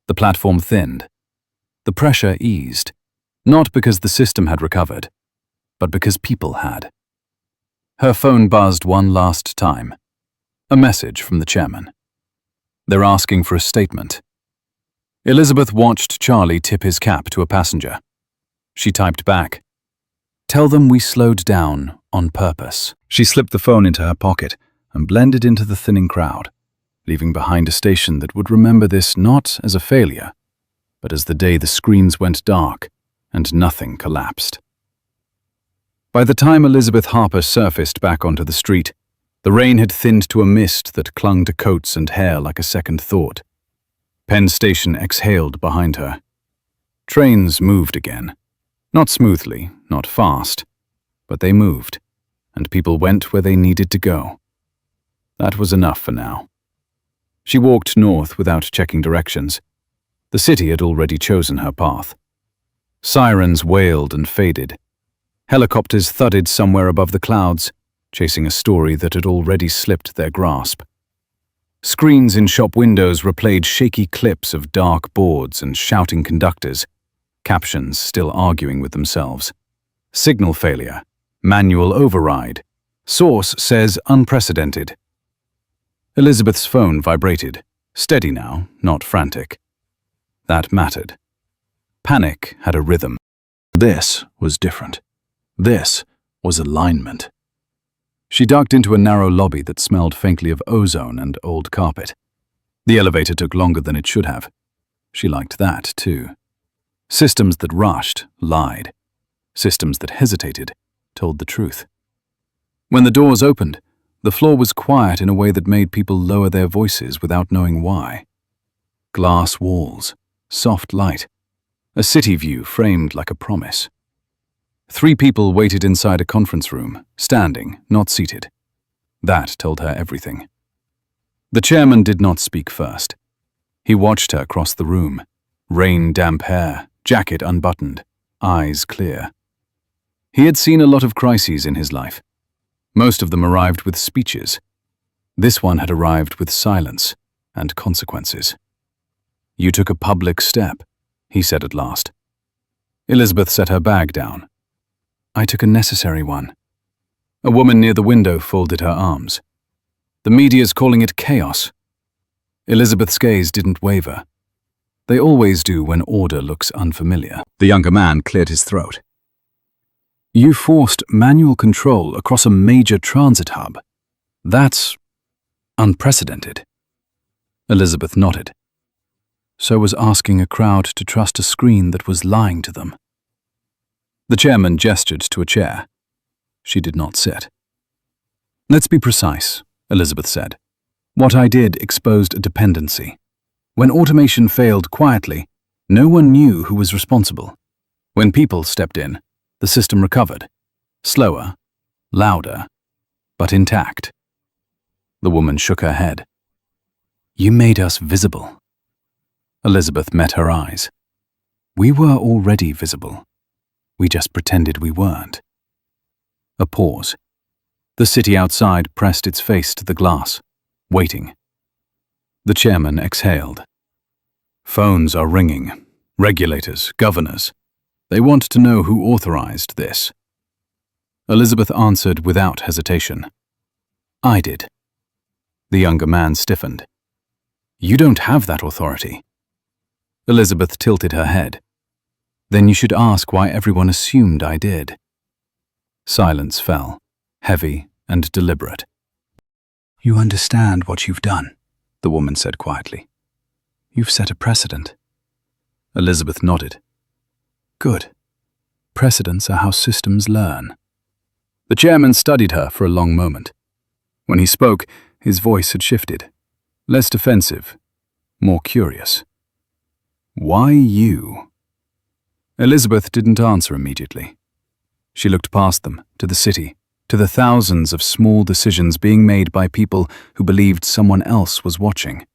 The platform thinned. The pressure eased, not because the system had recovered, but because people had. Her phone buzzed one last time. A message from the chairman. "They're asking for a statement." Elizabeth watched Charlie tip his cap to a passenger. She typed back, "Tell them we slowed down on purpose." She slipped the phone into her pocket and blended into the thinning crowd, leaving behind a station that would remember this not as a failure, but as the day the screens went dark and nothing collapsed. By the time Elizabeth Harper surfaced back onto the street, the rain had thinned to a mist that clung to coats and hair like a second thought. Penn Station exhaled behind her. Trains moved again. Not smoothly, not fast, but they moved, and people went where they needed to go. That was enough for now. She walked north without checking directions. The city had already chosen her path. Sirens wailed and faded. Helicopters thudded somewhere above the clouds, chasing a story that had already slipped their grasp. Screens in shop windows replayed shaky clips of dark boards and shouting conductors, captions still arguing with themselves. Signal failure, manual override, source says unprecedented. Elizabeth's phone vibrated, steady now, not frantic. That mattered. Panic had a rhythm. This was different. This was alignment. She ducked into a narrow lobby that smelled faintly of ozone and old carpet. The elevator took longer than it should have. She liked that, too. Systems that rushed lied. Systems that hesitated told the truth. When the doors opened, the floor was quiet in a way that made people lower their voices without knowing why. Glass walls, soft light, a city view framed like a promise. 3 people waited inside a conference room, standing, not seated. That told her everything. The chairman did not speak first. He watched her cross the room, rain-damp hair, jacket unbuttoned, eyes clear. He had seen a lot of crises in his life. Most of them arrived with speeches. This one had arrived with silence and consequences. "You took a public step," he said at last. Elizabeth set her bag down. "I took a necessary one." A woman near the window folded her arms. "The media's calling it chaos." Elizabeth's gaze didn't waver. They always do when order looks unfamiliar. The younger man cleared his throat. "You forced manual control across a major transit hub. That's unprecedented." Elizabeth nodded. So was asking a crowd to trust a screen that was lying to them. The chairman gestured to a chair. She did not sit. "Let's be precise," Elizabeth said. "What I did exposed a dependency. When automation failed quietly, no one knew who was responsible. When people stepped in, the system recovered. Slower, louder, but intact. The woman shook her head. You made us visible. Elizabeth met her eyes. We were already visible. We just pretended we weren't. A pause. The city outside pressed its face to the glass, waiting. The chairman exhaled. Phones are ringing. Regulators, governors. They want to know who authorized this. Elizabeth answered without hesitation. I did. The younger man stiffened. You don't have that authority. Elizabeth tilted her head. Then you should ask why everyone assumed I did. Silence fell, heavy and deliberate. You understand what you've done, the woman said quietly. You've set a precedent. Elizabeth nodded. Good. Precedents are how systems learn. The chairman studied her for a long moment. When he spoke, his voice had shifted. Less defensive, more curious. Why you? Elizabeth didn't answer immediately. She looked past them, to the city, to the thousands of small decisions being made by people who believed someone else was watching.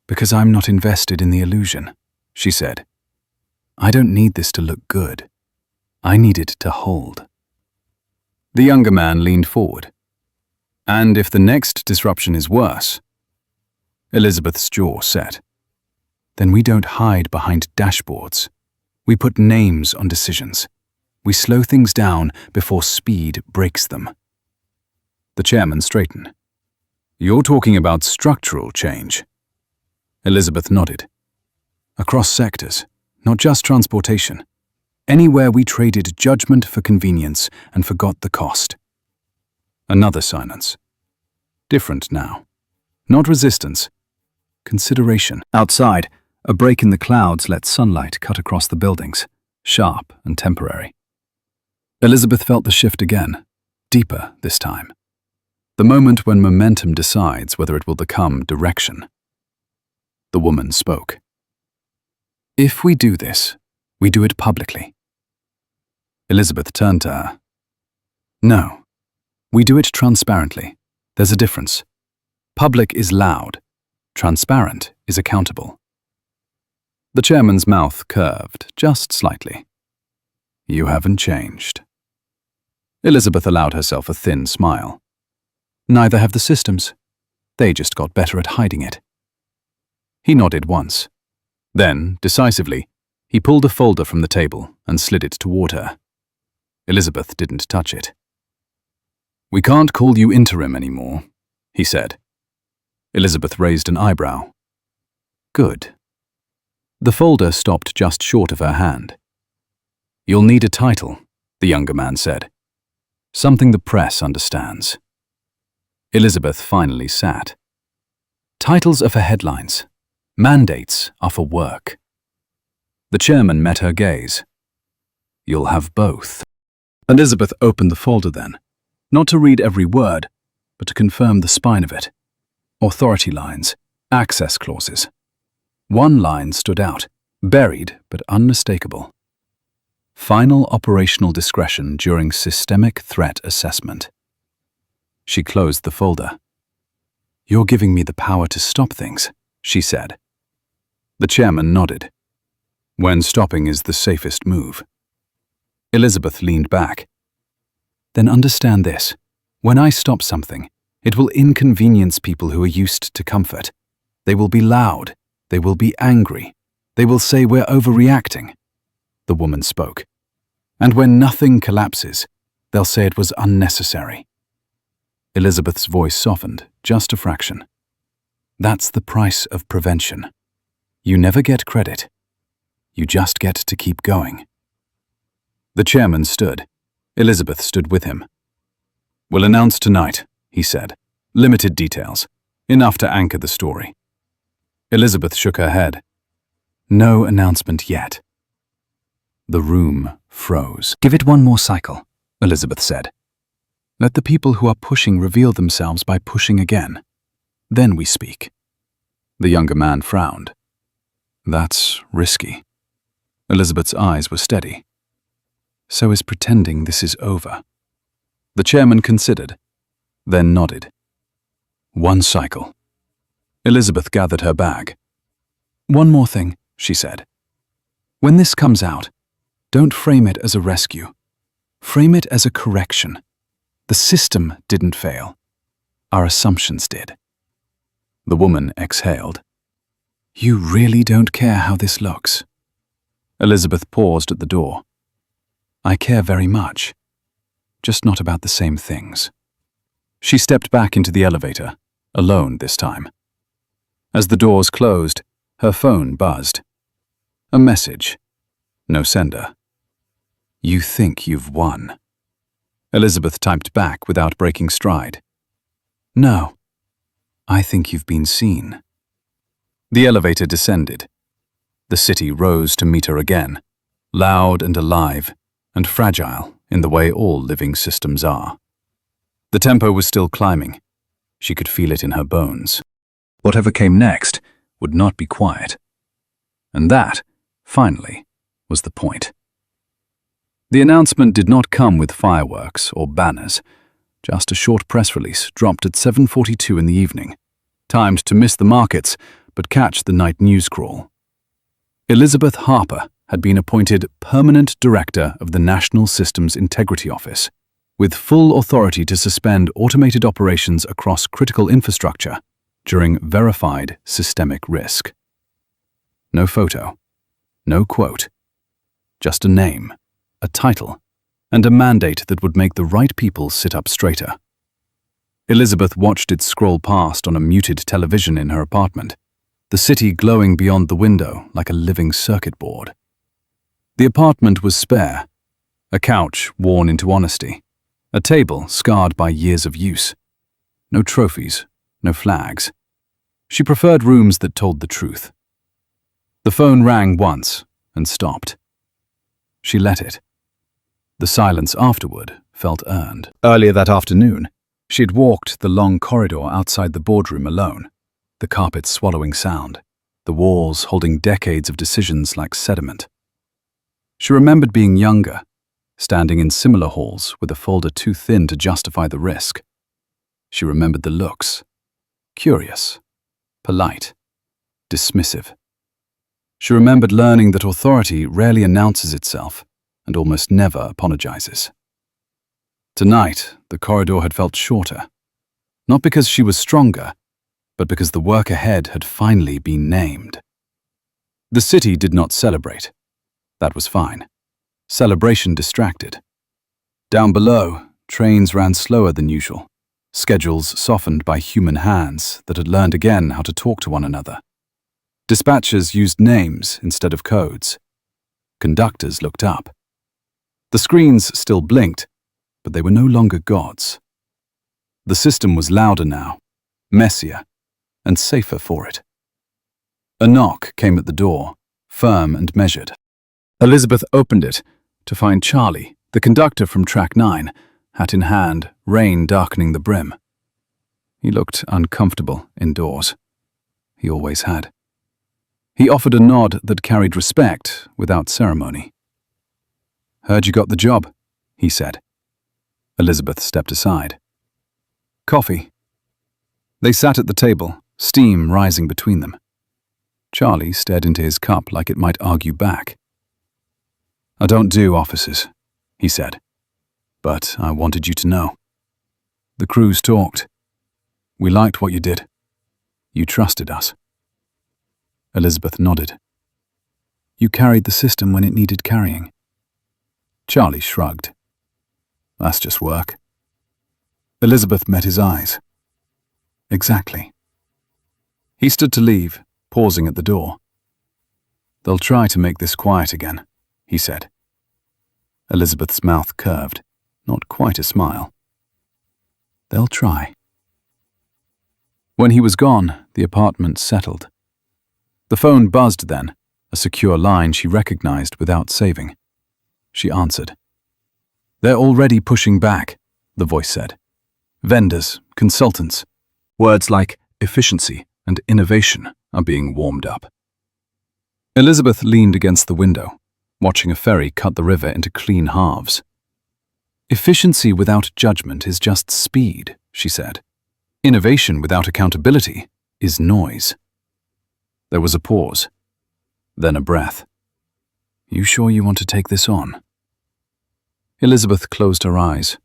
Because I'm not invested in the illusion, she said. I don't need this to look good. I need it to hold. The younger man leaned forward. And if the next disruption is worse? Elizabeth's jaw set. Then we don't hide behind dashboards. We put names on decisions. We slow things down before speed breaks them. The chairman straightened. You're talking about structural change. Elizabeth nodded. Across sectors, not just transportation. Anywhere we traded judgment for convenience and forgot the cost. Another silence. Different now. Not resistance. Consideration. Outside, a break in the clouds let sunlight cut across the buildings, sharp and temporary. Elizabeth felt the shift again, deeper this time. The moment when momentum decides whether it will become direction. The woman spoke. If we do this, we do it publicly. Elizabeth turned to her. No, we do it transparently. There's a difference. Public is loud. Transparent is accountable. The chairman's mouth curved just slightly. You haven't changed. Elizabeth allowed herself a thin smile. Neither have the systems. They just got better at hiding it. He nodded once. Then, decisively, he pulled a folder from the table and slid it toward her. Elizabeth didn't touch it. We can't call you interim anymore, he said. Elizabeth raised an eyebrow. Good. The folder stopped just short of her hand. You'll need a title, the younger man said. Something the press understands. Elizabeth finally sat. Titles are for headlines. Mandates are for work. The chairman met her gaze. You'll have both. Elizabeth opened the folder then, not to read every word, but to confirm the spine of it. Authority lines, access clauses. One line stood out, buried but unmistakable. Final operational discretion during systemic threat assessment. She closed the folder. You're giving me the power to stop things, she said. The chairman nodded. When stopping is the safest move. Elizabeth leaned back. Then understand this. When I stop something, it will inconvenience people who are used to comfort. They will be loud. They will be angry. They will say we're overreacting. The woman spoke. And when nothing collapses, they'll say it was unnecessary. Elizabeth's voice softened, just a fraction. That's the price of prevention. You never get credit. You just get to keep going. The chairman stood. Elizabeth stood with him. We'll announce tonight, he said. Limited details. Enough to anchor the story. Elizabeth shook her head. No announcement yet. The room froze. Give it one more cycle, Elizabeth said. Let the people who are pushing reveal themselves by pushing again. Then we speak. The younger man frowned. That's risky. Elizabeth's eyes were steady. So is pretending this is over. The chairman considered, then nodded. 1 cycle. Elizabeth gathered her bag. 1 more thing, she said. When this comes out, don't frame it as a rescue. Frame it as a correction. The system didn't fail. Our assumptions did. The woman exhaled. You really don't care how this looks. Elizabeth paused at the door. I care very much, just not about the same things. She stepped back into the elevator, alone this time. As the doors closed, her phone buzzed. A message. No sender. You think you've won. Elizabeth typed back without breaking stride. No, I think you've been seen. The elevator descended. The city rose to meet her again, loud and alive, and fragile in the way all living systems are. The tempo was still climbing. She could feel it in her bones. Whatever came next would not be quiet. And that, finally, was the point. The announcement did not come with fireworks or banners, just a short press release dropped at 7:42 in the evening, timed to miss the markets but catch the night news crawl. Elizabeth Harper had been appointed Permanent Director of the National Systems Integrity Office, with full authority to suspend automated operations across critical infrastructure during verified systemic risk. No photo, no quote, just a name, a title, and a mandate that would make the right people sit up straighter. Elizabeth watched it scroll past on a muted television in her apartment, the city glowing beyond the window like a living circuit board. The apartment was spare, a couch worn into honesty, a table scarred by years of use. No trophies, no flags. She preferred rooms that told the truth. The phone rang once and stopped. She let it. The silence afterward felt earned. Earlier that afternoon, she had walked the long corridor outside the boardroom alone, the carpet swallowing sound, the walls holding decades of decisions like sediment. She remembered being younger, standing in similar halls with a folder too thin to justify the risk. She remembered the looks. Curious, polite, dismissive. She remembered learning that authority rarely announces itself and almost never apologizes. Tonight, the corridor had felt shorter, not because she was stronger, but because the work ahead had finally been named. The city did not celebrate. That was fine. Celebration distracted. Down below, trains ran slower than usual, schedules softened by human hands that had learned again how to talk to one another. Dispatchers used names instead of codes. Conductors looked up. The screens still blinked, but they were no longer gods. The system was louder now, messier, and safer for it. A knock came at the door, firm and measured. Elizabeth opened it to find Charlie, the conductor from Track 9, hat in hand, rain darkening the brim. He looked uncomfortable indoors. He always had. He offered a nod that carried respect without ceremony. Heard you got the job, he said. Elizabeth stepped aside. Coffee. They sat at the table, steam rising between them. Charlie stared into his cup like it might argue back. I don't do offices, he said, but I wanted you to know. The crews talked. We liked what you did. You trusted us. Elizabeth nodded. You carried the system when it needed carrying. Charlie shrugged. That's just work. Elizabeth met his eyes. Exactly. He stood to leave, pausing at the door. They'll try to make this quiet again, he said. Elizabeth's mouth curved, not quite a smile. They'll try. When he was gone, the apartment settled. The phone buzzed then, a secure line she recognized without saving. She answered. They're already pushing back, the voice said. Vendors, consultants. Words like efficiency and innovation are being warmed up. Elizabeth leaned against the window, watching a ferry cut the river into clean halves. Efficiency without judgment is just speed, she said. Innovation without accountability is noise. There was a pause, then a breath. You sure you want to take this on? Elizabeth closed her eyes.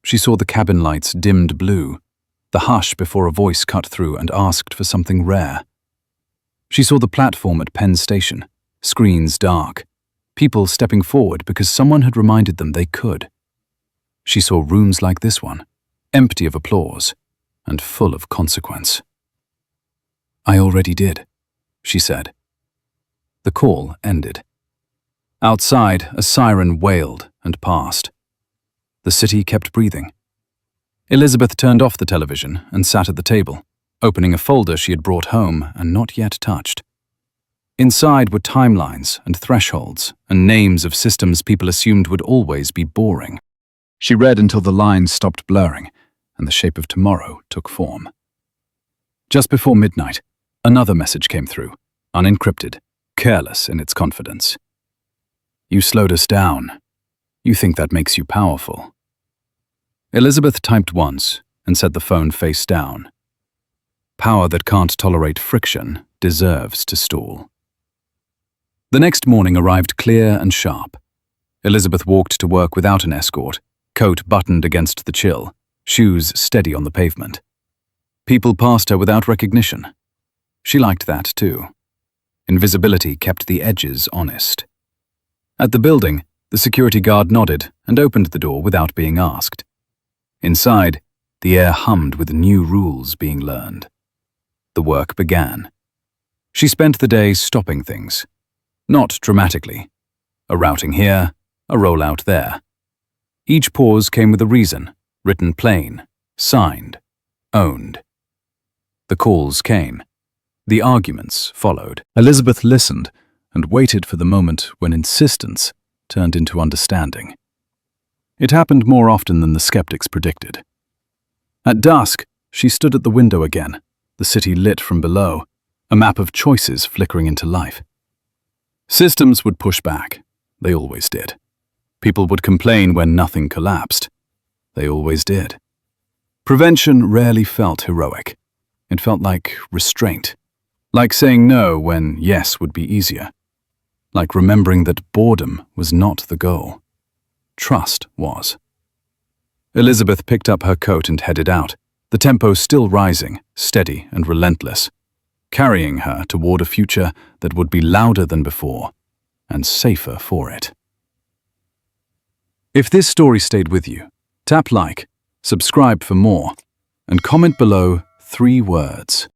She saw the cabin lights dimmed blue, the hush before a voice cut through and asked for something rare. She saw the platform at Penn Station, screens dark, people stepping forward because someone had reminded them they could. She saw rooms like this one, empty of applause and full of consequence. I already did, she said. The call ended. Outside, a siren wailed and passed. The city kept breathing. Elizabeth turned off the television and sat at the table, opening a folder she had brought home and not yet touched. Inside were timelines and thresholds and names of systems people assumed would always be boring. She read until the lines stopped blurring and the shape of tomorrow took form. Just before midnight, another message came through, unencrypted, careless in its confidence. You slowed us down. You think that makes you powerful. Elizabeth typed once and set the phone face down. Power that can't tolerate friction deserves to stall. The next morning arrived clear and sharp. Elizabeth walked to work without an escort, coat buttoned against the chill, shoes steady on the pavement. People passed her without recognition. She liked that too. Invisibility kept the edges honest. At the building, the security guard nodded and opened the door without being asked. Inside, the air hummed with new rules being learned. The work began. She spent the day stopping things. Not dramatically. A routing here, a rollout there. Each pause came with a reason, written plain, signed, owned. The calls came. The arguments followed. Elizabeth listened and waited for the moment when insistence turned into understanding. It happened more often than the skeptics predicted. At dusk, she stood at the window again, the city lit from below, a map of choices flickering into life. Systems would push back. They always did. People would complain when nothing collapsed. They always did. Prevention rarely felt heroic. It felt like restraint. Like saying no when yes would be easier. Like remembering that boredom was not the goal. Trust was. Elizabeth picked up her coat and headed out, the tempo still rising, steady and relentless, carrying her toward a future that would be louder than before and safer for it. If this story stayed with you, tap like, subscribe for more, and comment below 3 words.